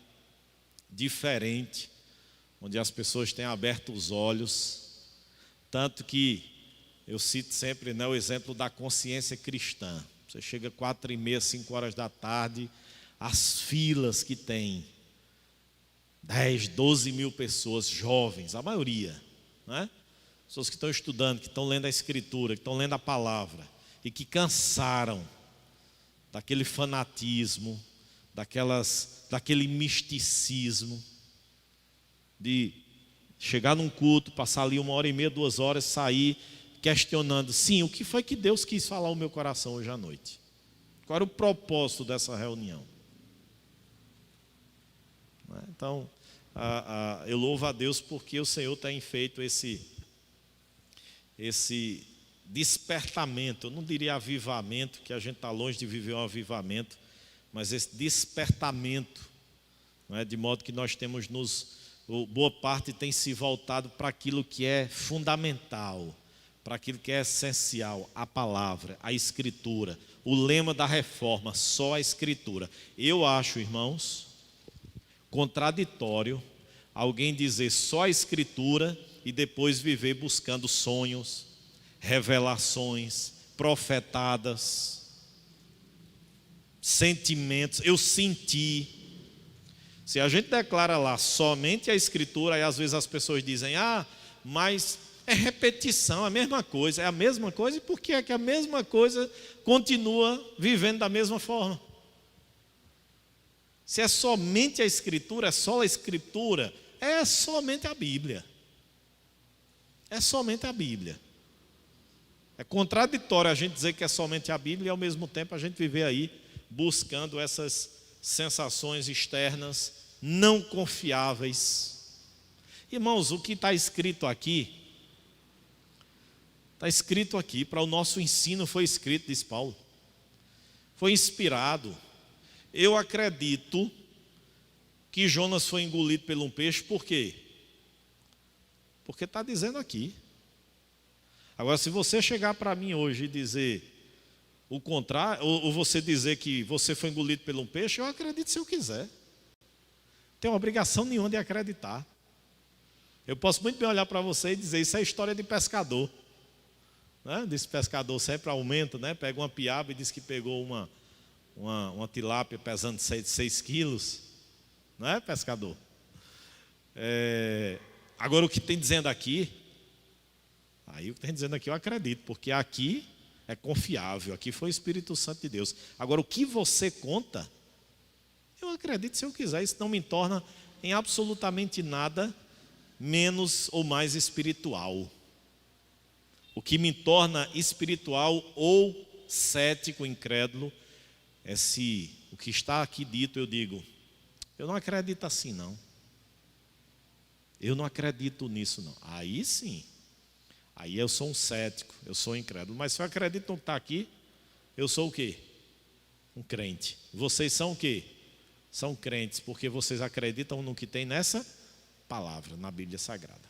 diferente, onde as pessoas têm aberto os olhos, tanto que eu cito sempre, né, o exemplo da consciência cristã. Você chega 4h30, 5 horas da tarde, as filas que tem, 10, 12 mil pessoas, jovens, a maioria, né? Pessoas que estão estudando, que estão lendo a Escritura, que estão lendo a palavra, e que cansaram daquele fanatismo, daquele misticismo, de chegar num culto, passar ali 1h30, 2 horas, sair questionando, sim, o que foi que Deus quis falar ao meu coração hoje à noite? Qual era o propósito dessa reunião? Então, eu louvo a Deus porque o Senhor tem feito esse despertamento, eu não diria avivamento, que a gente está longe de viver um avivamento, mas esse despertamento não é? De modo que nós temos boa parte tem se voltado para aquilo que é fundamental, para aquilo que é essencial, a palavra, a escritura, o lema da reforma, só a escritura. Eu acho, irmãos, contraditório alguém dizer só a escritura e depois viver buscando sonhos, revelações, profetadas, sentimentos, eu senti. Se a gente declara lá somente a escritura, aí às vezes as pessoas dizem, mas é repetição, a mesma coisa. É a mesma coisa, e por que é que a mesma coisa continua vivendo da mesma forma? Se é somente a escritura, é só a escritura, é somente a Bíblia. É somente a Bíblia. É contraditório a gente dizer que é somente a Bíblia e ao mesmo tempo a gente viver aí buscando essas sensações externas não confiáveis. Irmãos, o que está escrito aqui, para o nosso ensino foi escrito, diz Paulo. Foi inspirado. Eu acredito que Jonas foi engolido por um peixe, por quê? Porque está dizendo aqui. Agora, se você chegar para mim hoje e dizer o contrário, ou você dizer que você foi engolido por um peixe, eu acredito se eu quiser. Não tenho obrigação nenhuma de acreditar. Eu posso muito bem olhar para você e dizer, isso é história de pescador. Né? Desse pescador sempre aumenta, né? Pega uma piaba e diz que pegou uma tilápia pesando 6 quilos. Não é, pescador? Agora, o que tem dizendo aqui, aí o que tem dizendo aqui eu acredito, porque aqui é confiável, aqui foi o Espírito Santo de Deus. Agora, o que você conta, eu acredito se eu quiser, isso não me torna em absolutamente nada menos ou mais espiritual. O que me torna espiritual ou cético, incrédulo, é se o que está aqui dito eu digo, eu não acredito assim não. Eu não acredito nisso não. Aí sim, aí eu sou um cético, eu sou um incrédulo. Mas se eu acredito no que está aqui, eu sou o quê? Um crente. Vocês são o quê? São crentes, porque vocês acreditam no que tem nessa palavra, na Bíblia Sagrada.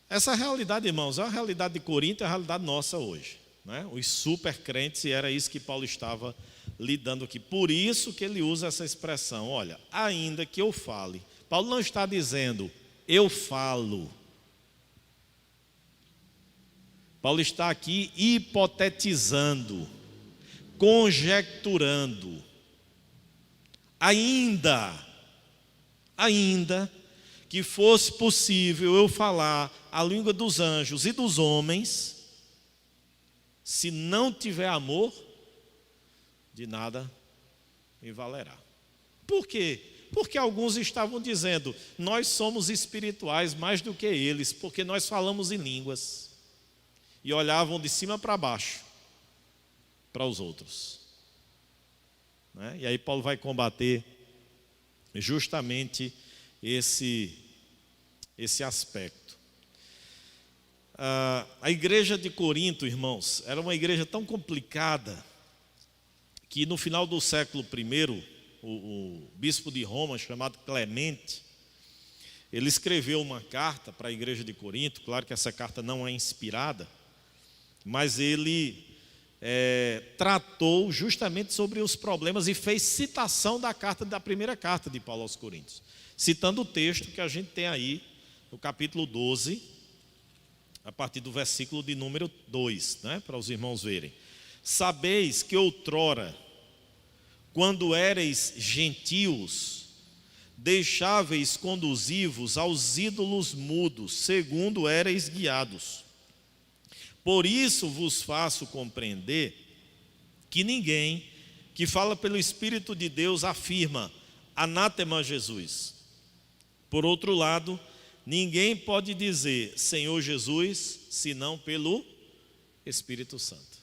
Essa realidade, irmãos, é a realidade de Corinto, é a realidade nossa hoje, né? Os super crentes, e era isso que Paulo estava lidando aqui. Por isso que ele usa essa expressão, olha, ainda que eu fale. Paulo não está dizendo, eu falo. Paulo está aqui hipotetizando, conjecturando. Ainda que fosse possível eu falar a língua dos anjos e dos homens, se não tiver amor, de nada me valerá. Por quê? Porque alguns estavam dizendo, nós somos espirituais mais do que eles, porque nós falamos em línguas. E olhavam de cima para baixo, para os outros. Né? E aí Paulo vai combater justamente esse aspecto. A igreja de Corinto, irmãos, era uma igreja tão complicada, que no final do século I, o bispo de Roma, chamado Clemente, ele escreveu uma carta para a igreja de Corinto. Claro que essa carta não é inspirada, mas ele tratou justamente sobre os problemas e fez citação da primeira carta de Paulo aos Coríntios, citando o texto que a gente tem aí no capítulo 12, a partir do versículo de número 2, né, para os irmãos verem. Sabeis que outrora, quando éreis gentios, deixáveis conduzivos aos ídolos mudos, segundo éreis guiados. Por isso vos faço compreender que ninguém que fala pelo Espírito de Deus afirma, anátema Jesus. Por outro lado, ninguém pode dizer Senhor Jesus, senão pelo Espírito Santo.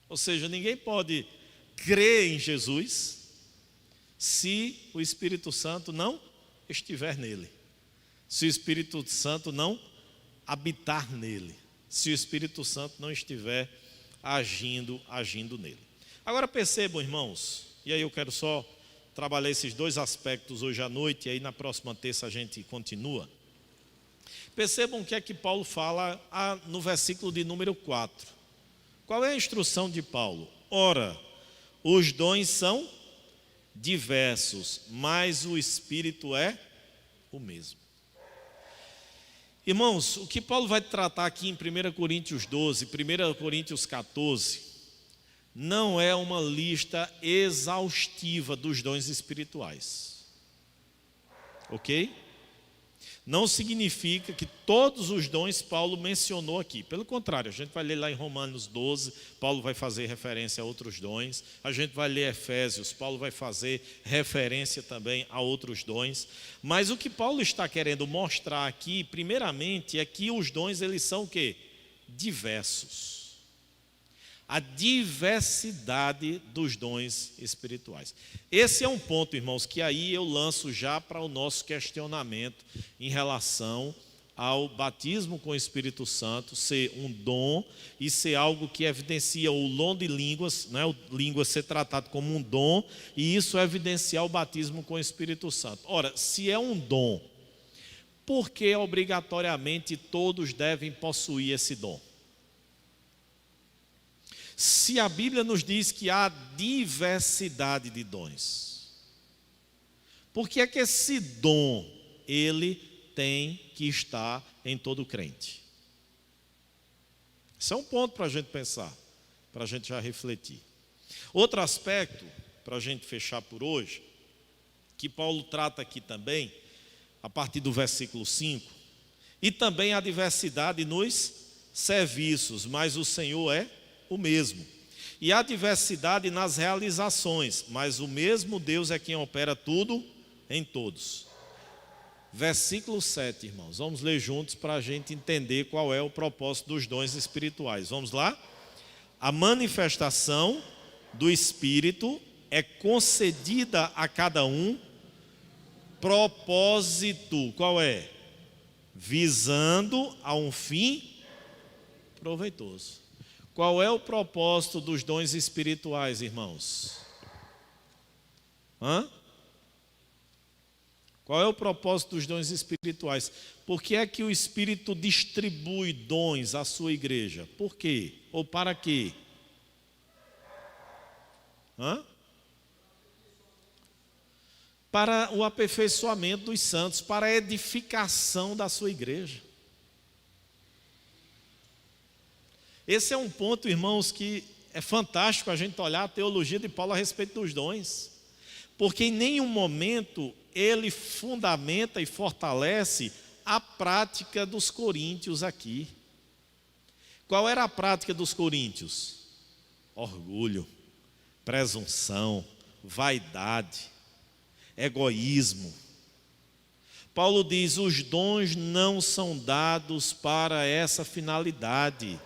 Ou seja, ninguém pode crer em Jesus se o Espírito Santo não estiver nele, se o Espírito Santo não habitar nele, se o Espírito Santo não estiver agindo nele. Agora percebam, irmãos, E aí eu quero só trabalhar esses dois aspectos hoje à noite, e aí na próxima terça a gente continua. Percebam o que é que Paulo fala no versículo de número 4. Qual é a instrução de Paulo? Ora, os dons são diversos, mas o Espírito é o mesmo. Irmãos, o que Paulo vai tratar aqui em 1 Coríntios 12, 1 Coríntios 14, não é uma lista exaustiva dos dons espirituais. Ok? Não significa que todos os dons Paulo mencionou aqui. Pelo contrário, a gente vai ler lá em Romanos 12, Paulo vai fazer referência a outros dons. A gente vai ler Efésios, Paulo vai fazer referência também a outros dons. Mas o que Paulo está querendo mostrar aqui, primeiramente, é que os dons, eles são o quê? Diversos. A diversidade dos dons espirituais. Esse é um ponto, irmãos, que aí eu lanço já para o nosso questionamento em relação ao batismo com o Espírito Santo ser um dom e ser algo que evidencia o dom de línguas, né? O língua ser tratado como um dom, e isso evidenciar o batismo com o Espírito Santo. Ora, se é um dom, por que obrigatoriamente todos devem possuir esse dom? Se a Bíblia nos diz que há diversidade de dons, por que é que esse dom, ele tem que estar em todo crente? Esse é um ponto para a gente pensar, para a gente já refletir. Outro aspecto, para a gente fechar por hoje, que Paulo trata aqui também, a partir do versículo 5, e também a diversidade nos serviços, mas o Senhor é o mesmo. E há diversidade nas realizações, mas o mesmo Deus é quem opera tudo em todos. Versículo 7, irmãos. Vamos ler juntos para a gente entender qual é o propósito dos dons espirituais. Vamos lá? A manifestação do Espírito é concedida a cada um propósito. Qual é? Visando a um fim proveitoso. Qual é o propósito dos dons espirituais, irmãos? Qual é o propósito dos dons espirituais? Por que é que o Espírito distribui dons à sua igreja? Por quê? Ou para quê? Para o aperfeiçoamento dos santos, para a edificação da sua igreja. Esse é um ponto, irmãos, que é fantástico a gente olhar a teologia de Paulo a respeito dos dons. Porque em nenhum momento ele fundamenta e fortalece a prática dos coríntios aqui. Qual era a prática dos coríntios? Orgulho, presunção, vaidade, egoísmo. Paulo diz: os dons não são dados para essa finalidade,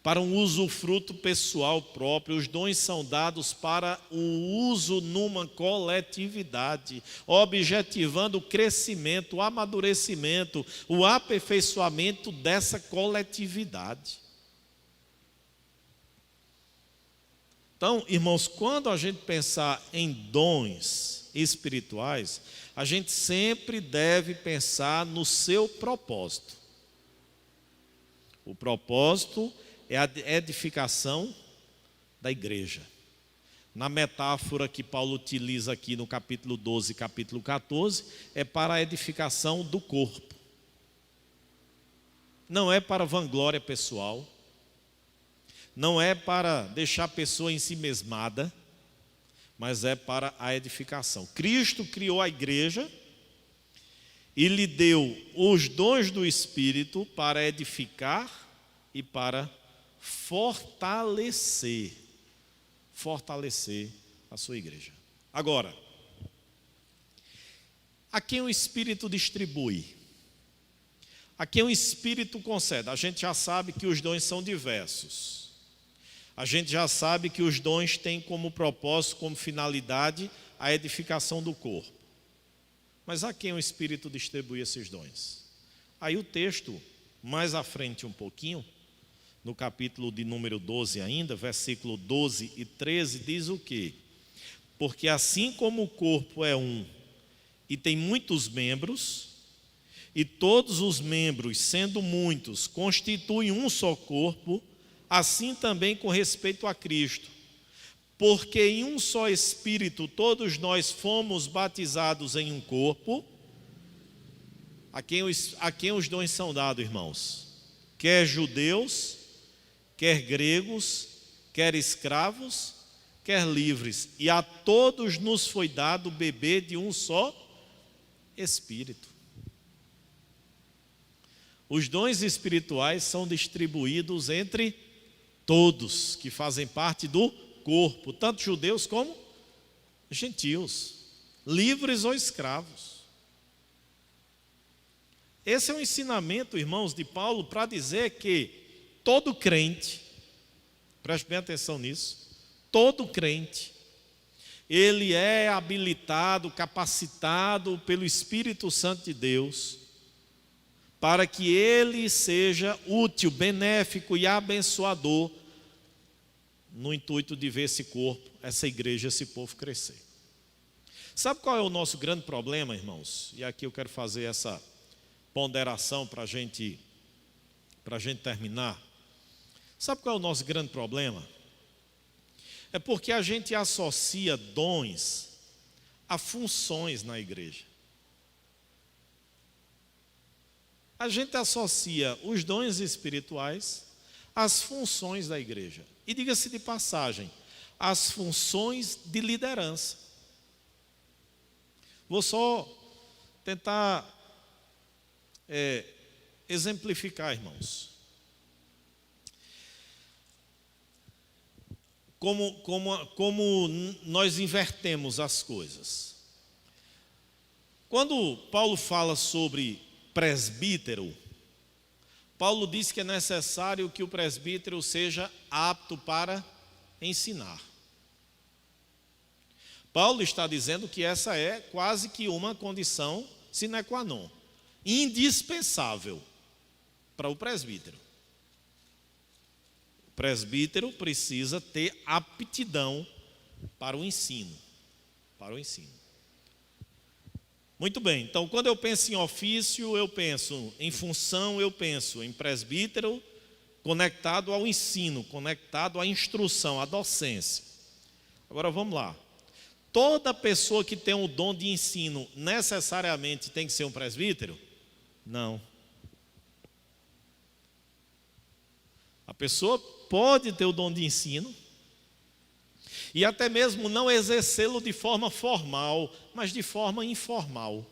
para um usufruto pessoal próprio. Os dons são dados para o uso numa coletividade, objetivando o crescimento, o amadurecimento, o aperfeiçoamento dessa coletividade. Então, irmãos, quando a gente pensar em dons espirituais, a gente sempre deve pensar no seu propósito. O propósito é a edificação da igreja. Na metáfora que Paulo utiliza aqui no capítulo 12 e capítulo 14, é para a edificação do corpo. Não é para vanglória pessoal, não é para deixar a pessoa ensimesmada, mas é para a edificação. Cristo criou a igreja e lhe deu os dons do Espírito para edificar e para fortalecer a sua igreja. Agora, a quem o Espírito distribui? A quem o Espírito concede? A gente já sabe que os dons são diversos. A gente já sabe que os dons têm como propósito, como finalidade, a edificação do corpo. Mas a quem o Espírito distribui esses dons? Aí o texto, mais à frente um pouquinho, no capítulo de número 12 ainda, versículo 12 e 13, diz o quê? Porque assim como o corpo é um e tem muitos membros, e todos os membros, sendo muitos, constituem um só corpo, assim também com respeito a Cristo. Porque em um só Espírito todos nós fomos batizados em um corpo. A quem os dons são dados, irmãos? Quer judeus, quer gregos, quer escravos, quer livres. E a todos nos foi dado beber de um só Espírito. Os dons espirituais são distribuídos entre todos que fazem parte do corpo, tanto judeus como gentios, livres ou escravos. Esse é um ensinamento, irmãos, de Paulo para dizer que todo crente, preste bem atenção nisso, todo crente, ele é habilitado, capacitado pelo Espírito Santo de Deus, para que ele seja útil, benéfico e abençoador, no intuito de ver esse corpo, essa igreja, esse povo crescer. Sabe qual é o nosso grande problema, irmãos? E aqui eu quero fazer essa ponderação para a gente terminar. Sabe qual é o nosso grande problema? É porque a gente associa dons a funções na igreja. A gente associa os dons espirituais às funções da igreja. E diga-se de passagem, às funções de liderança. Vou só tentar exemplificar, irmãos. Como nós invertemos as coisas. Quando Paulo fala sobre presbítero, Paulo diz que é necessário que o presbítero seja apto para ensinar. Paulo está dizendo que essa é quase que uma condição sine qua non, indispensável para o presbítero. O presbítero precisa ter aptidão para o ensino. Muito bem, então quando eu penso em ofício, eu penso em função, eu penso em presbítero conectado ao ensino, conectado à instrução, à docência. Agora vamos lá. Toda pessoa que tem o dom de ensino necessariamente tem que ser um presbítero? Não. A pessoa pode ter o dom de ensino e até mesmo não exercê-lo de forma formal, mas de forma informal.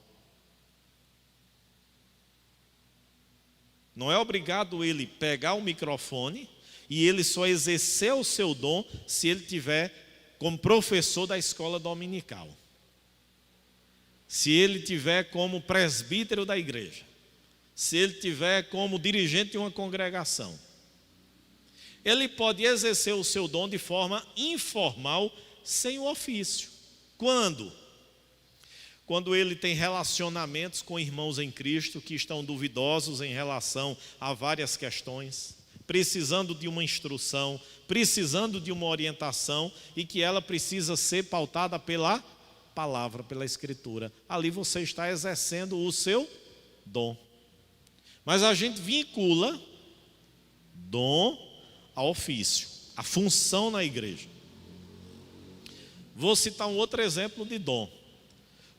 Não é obrigado ele pegar o microfone e ele só exercer o seu dom se ele tiver como professor da escola dominical. Se ele tiver como presbítero da igreja. Se ele tiver como dirigente de uma congregação. Ele pode exercer o seu dom de forma informal, sem o ofício. Quando? Quando ele tem relacionamentos com irmãos em Cristo que estão duvidosos em relação a várias questões, precisando de uma instrução, precisando de uma orientação e que ela precisa ser pautada pela palavra, pela Escritura. Ali você está exercendo o seu dom. Mas a gente vincula dom a ofício, a função na igreja. Vou citar um outro exemplo de dom.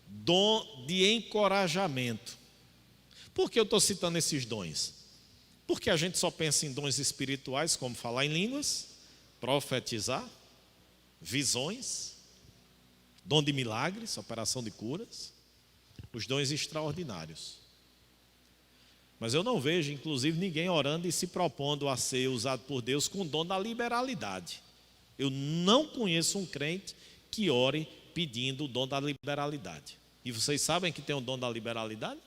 Dom de encorajamento. Por que eu estou citando esses dons? Porque a gente só pensa em dons espirituais, como falar em línguas, profetizar, visões, dom de milagres, operação de curas, os dons extraordinários. Mas eu não vejo, inclusive, ninguém orando e se propondo a ser usado por Deus com o dom da liberalidade. Eu não conheço um crente que ore pedindo o dom da liberalidade. E vocês sabem que tem o dom da liberalidade?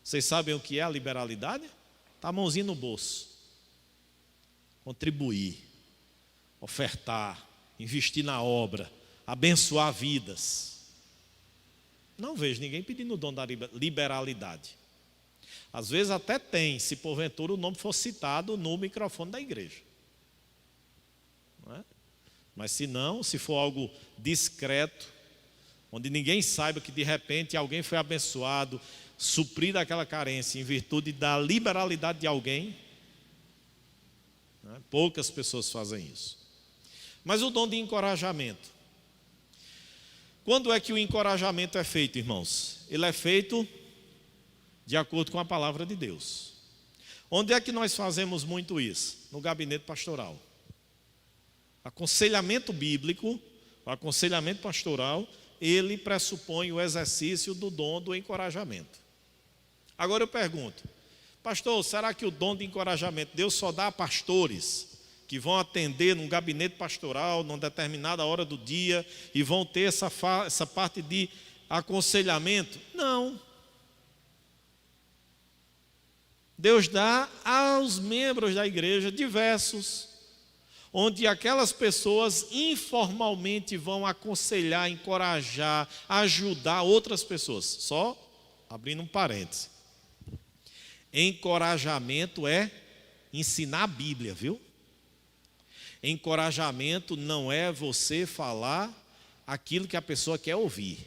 Vocês sabem o que é a liberalidade? Está a mãozinha no bolso. Contribuir, ofertar, investir na obra, abençoar vidas. Não vejo ninguém pedindo o dom da liberalidade. Às vezes até tem, se porventura o nome for citado no microfone da igreja. Não é? Mas se não, se for algo discreto, onde ninguém saiba que de repente alguém foi abençoado, suprir aquela carência em virtude da liberalidade de alguém, né? Poucas pessoas fazem isso. Mas o dom de encorajamento. Quando é que o encorajamento é feito, irmãos? Ele é feito de acordo com a palavra de Deus. Onde é que nós fazemos muito isso? No gabinete pastoral. Aconselhamento bíblico, o aconselhamento pastoral, ele pressupõe o exercício do dom do encorajamento. Agora eu pergunto, pastor, será que o dom de encorajamento Deus só dá a pastores que vão atender num gabinete pastoral, numa determinada hora do dia, e vão ter essa parte de aconselhamento? Não. Deus dá aos membros da igreja diversos, onde aquelas pessoas informalmente vão aconselhar, encorajar, ajudar outras pessoas. Só abrindo um parêntese. Encorajamento é ensinar a Bíblia, viu? Encorajamento não é você falar aquilo que a pessoa quer ouvir.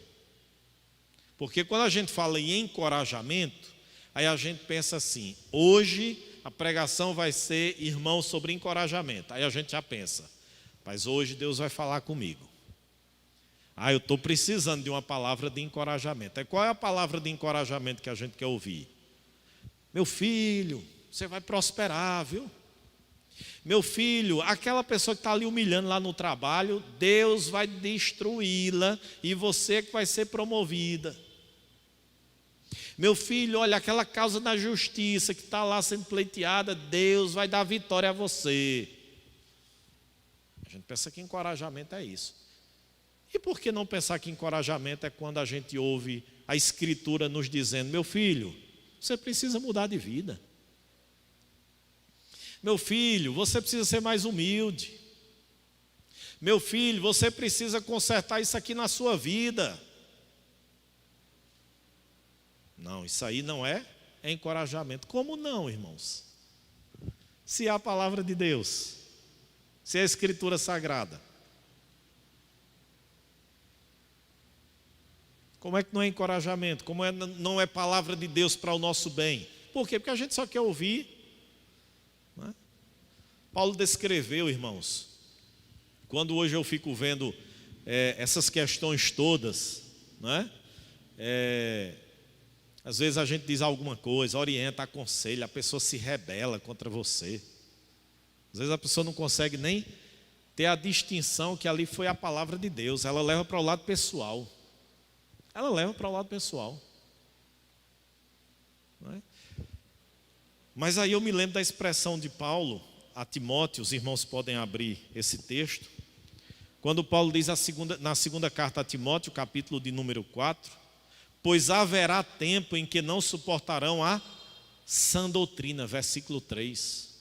Porque quando a gente fala em encorajamento, aí a gente pensa assim, hoje a pregação vai ser, irmão, sobre encorajamento. Aí a gente já pensa, mas hoje Deus vai falar comigo. Eu estou precisando de uma palavra de encorajamento. Qual é a palavra de encorajamento que a gente quer ouvir? Meu filho, você vai prosperar, viu? Meu filho, aquela pessoa que está ali humilhando lá no trabalho, Deus vai destruí-la e você que vai ser promovida. Meu filho, olha, aquela causa da justiça que está lá sendo pleiteada, Deus vai dar vitória a você. A gente pensa que encorajamento é isso. E por que não pensar que encorajamento é quando a gente ouve a Escritura nos dizendo, meu filho, você precisa mudar de vida. Meu filho, você precisa ser mais humilde. Meu filho, você precisa consertar isso aqui na sua vida. Não, isso aí não é encorajamento. Como não, irmãos? Se é a palavra de Deus, se é a Escritura Sagrada. Como é que não é encorajamento? Como não é palavra de Deus para o nosso bem? Por quê? Porque a gente só quer ouvir. Não é? Paulo descreveu, irmãos, quando hoje eu fico vendo essas questões todas, não é? Às vezes a gente diz alguma coisa, orienta, aconselha, a pessoa se rebela contra você. Às vezes a pessoa não consegue nem ter a distinção que ali foi a palavra de Deus, ela leva para o lado pessoal. Ela leva para o lado pessoal. Não é? Mas aí eu me lembro da expressão de Paulo a Timóteo, os irmãos podem abrir esse texto, quando Paulo diz na segunda carta a Timóteo, capítulo de número 4, pois haverá tempo em que não suportarão a sã doutrina, versículo 3.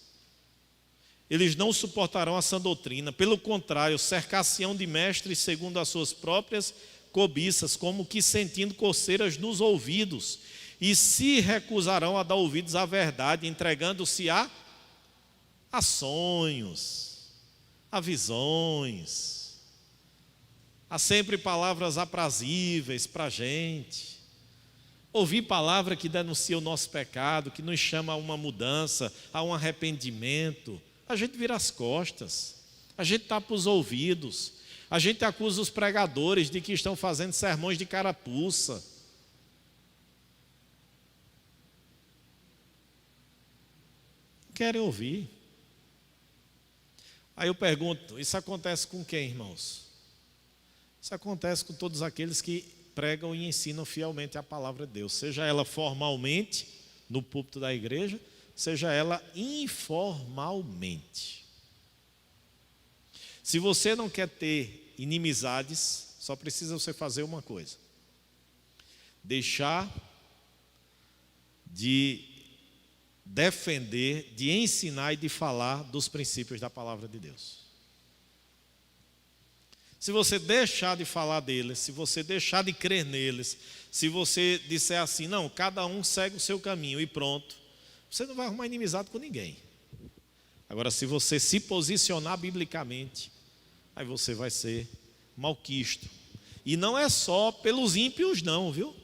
Eles não suportarão a sã doutrina, pelo contrário, cercar-se-ão de mestres segundo as suas próprias cobiças, como que sentindo coceiras nos ouvidos, e se recusarão a dar ouvidos à verdade, entregando-se a sonhos, a visões, a sempre palavras aprazíveis para a gente. Ouvir palavra que denuncia o nosso pecado, que nos chama a uma mudança, a um arrependimento, a gente vira as costas, a gente tapa os ouvidos, a gente acusa os pregadores de que estão fazendo sermões de carapuça. Não querem ouvir. Aí eu pergunto, isso acontece com quem, irmãos? Isso acontece com todos aqueles que pregam e ensinam fielmente a palavra de Deus, seja ela formalmente no púlpito da igreja, seja ela informalmente. Se você não quer ter inimizades, só precisa você fazer uma coisa: deixar de defender, de ensinar e de falar dos princípios da palavra de Deus. Se você deixar de falar deles, se você deixar de crer neles, se você disser assim, não, cada um segue o seu caminho e pronto, você não vai arrumar inimizade com ninguém. Agora, se você se posicionar biblicamente, aí você vai ser malquisto. E não é só pelos ímpios não, viu?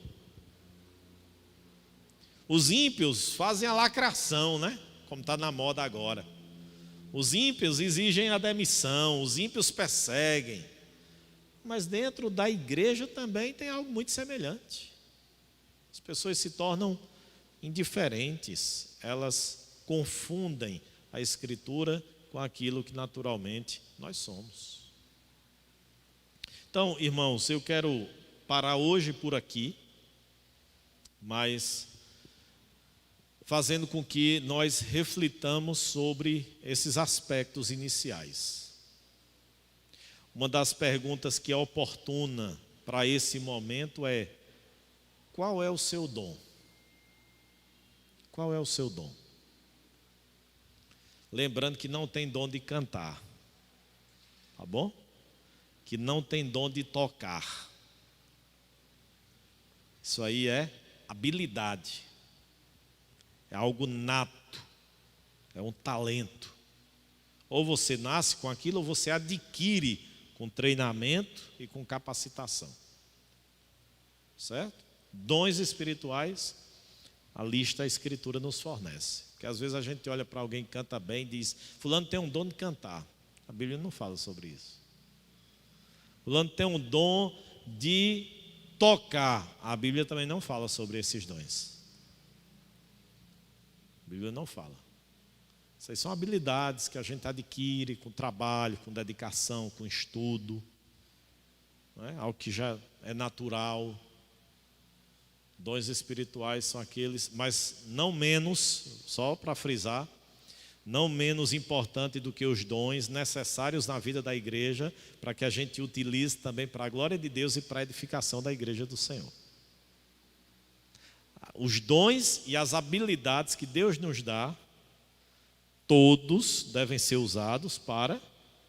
Os ímpios fazem a lacração, né? Como está na moda agora. Os ímpios exigem a demissão, os ímpios perseguem. Mas dentro da igreja também tem algo muito semelhante. As pessoas se tornam indiferentes, elas confundem a Escritura com aquilo que naturalmente nós somos. Então, irmãos, eu quero parar hoje por aqui, mas fazendo com que nós reflitamos sobre esses aspectos iniciais. Uma das perguntas que é oportuna para esse momento é: qual é o seu dom? Qual é o seu dom? Lembrando que não tem dom de cantar, tá bom? Que não tem dom de tocar. Isso aí é habilidade. É algo nato, é um talento. Ou você nasce com aquilo, ou você adquire com treinamento e com capacitação. Certo? Dons espirituais, a lista a Escritura nos fornece. Porque às vezes a gente olha para alguém que canta bem e diz: fulano tem um dom de cantar. A Bíblia não fala sobre isso. Fulano tem um dom de tocar. A Bíblia também não fala sobre esses dons. A Bíblia não fala. Essas são habilidades que a gente adquire com trabalho, com dedicação, com estudo. Não é? Algo que já é natural. Dons espirituais são aqueles, mas não menos, só para frisar, não menos importante do que os dons necessários na vida da igreja, para que a gente utilize também para a glória de Deus e para a edificação da igreja do Senhor. Os dons e as habilidades que Deus nos dá, todos devem ser usados para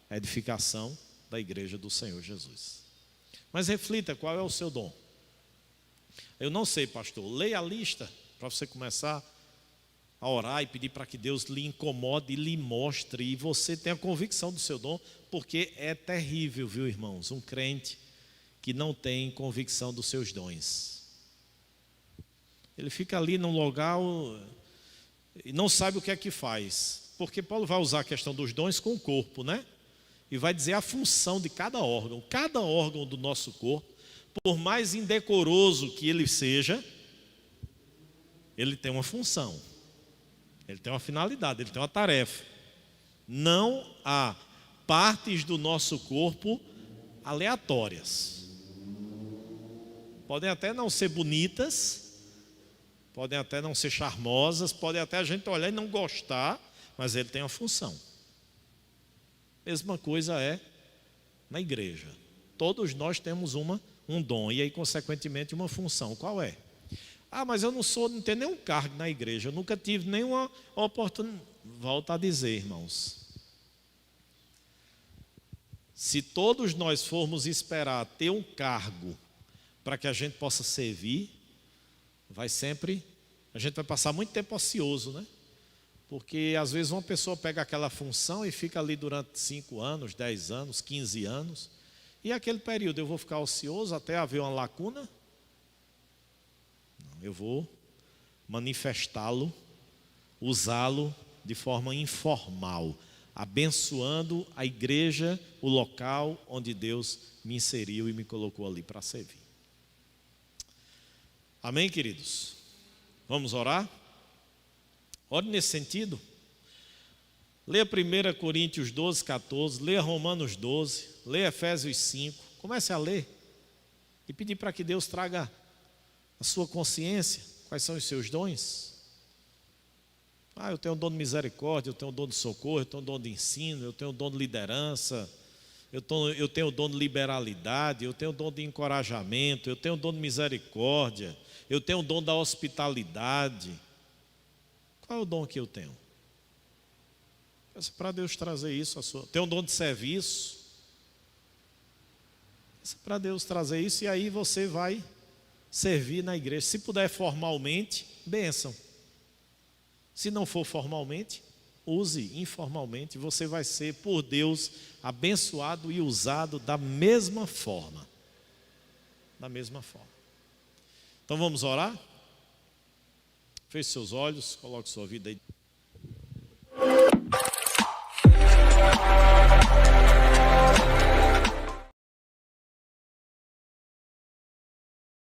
a edificação da igreja do Senhor Jesus. Mas reflita, qual é o seu dom? Eu não sei, pastor. Leia a lista para você começar a orar e pedir para que Deus lhe incomode e lhe mostre, e você tenha convicção do seu dom, porque é terrível, viu, irmãos, um crente que não tem convicção dos seus dons. Ele fica ali num local e não sabe o que é que faz, porque Paulo vai usar a questão dos dons com o corpo, né? E vai dizer a função de cada órgão do nosso corpo, por mais indecoroso que ele seja, ele tem uma função, ele tem uma finalidade, ele tem uma tarefa. Não há partes do nosso corpo aleatórias. Podem até não ser bonitas, podem até não ser charmosas, podem até a gente olhar e não gostar, mas ele tem uma função. Mesma coisa é na igreja. Todos nós temos um dom e aí, consequentemente, uma função. Qual é? Ah, mas eu não tenho nenhum cargo na igreja, eu nunca tive nenhuma oportunidade. Volto a dizer, irmãos, se todos nós formos esperar ter um cargo para que a gente possa servir, a gente vai passar muito tempo ocioso, né? Porque às vezes uma pessoa pega aquela função e fica ali durante 5 anos, 10 anos, 15 anos, e aquele período eu vou ficar ocioso até haver uma lacuna? Não, eu vou manifestá-lo, usá-lo de forma informal, abençoando a igreja, o local onde Deus me inseriu e me colocou ali para servir. Amém, queridos? Vamos orar? Ore nesse sentido. Leia 1 Coríntios 12, 14, leia Romanos 12, leia Efésios 5, comece a ler e pedir para que Deus traga a sua consciência, quais são os seus dons. Eu tenho um dom de misericórdia, eu tenho um dom de socorro, eu tenho um dom de ensino, eu tenho um dom de liderança, eu tenho um dom de liberalidade, eu tenho um dom de encorajamento, eu tenho um dom de misericórdia, eu tenho um dom da hospitalidade. Qual é o dom que eu tenho? Peça para Deus trazer isso. Tem um dom de serviço. Peça para Deus trazer isso e aí você vai servir na igreja. Se puder formalmente, bênção. Se não for formalmente, use informalmente, você vai ser, por Deus, abençoado e usado da mesma forma. Da mesma forma. Então vamos orar? Feche seus olhos, coloque sua vida aí.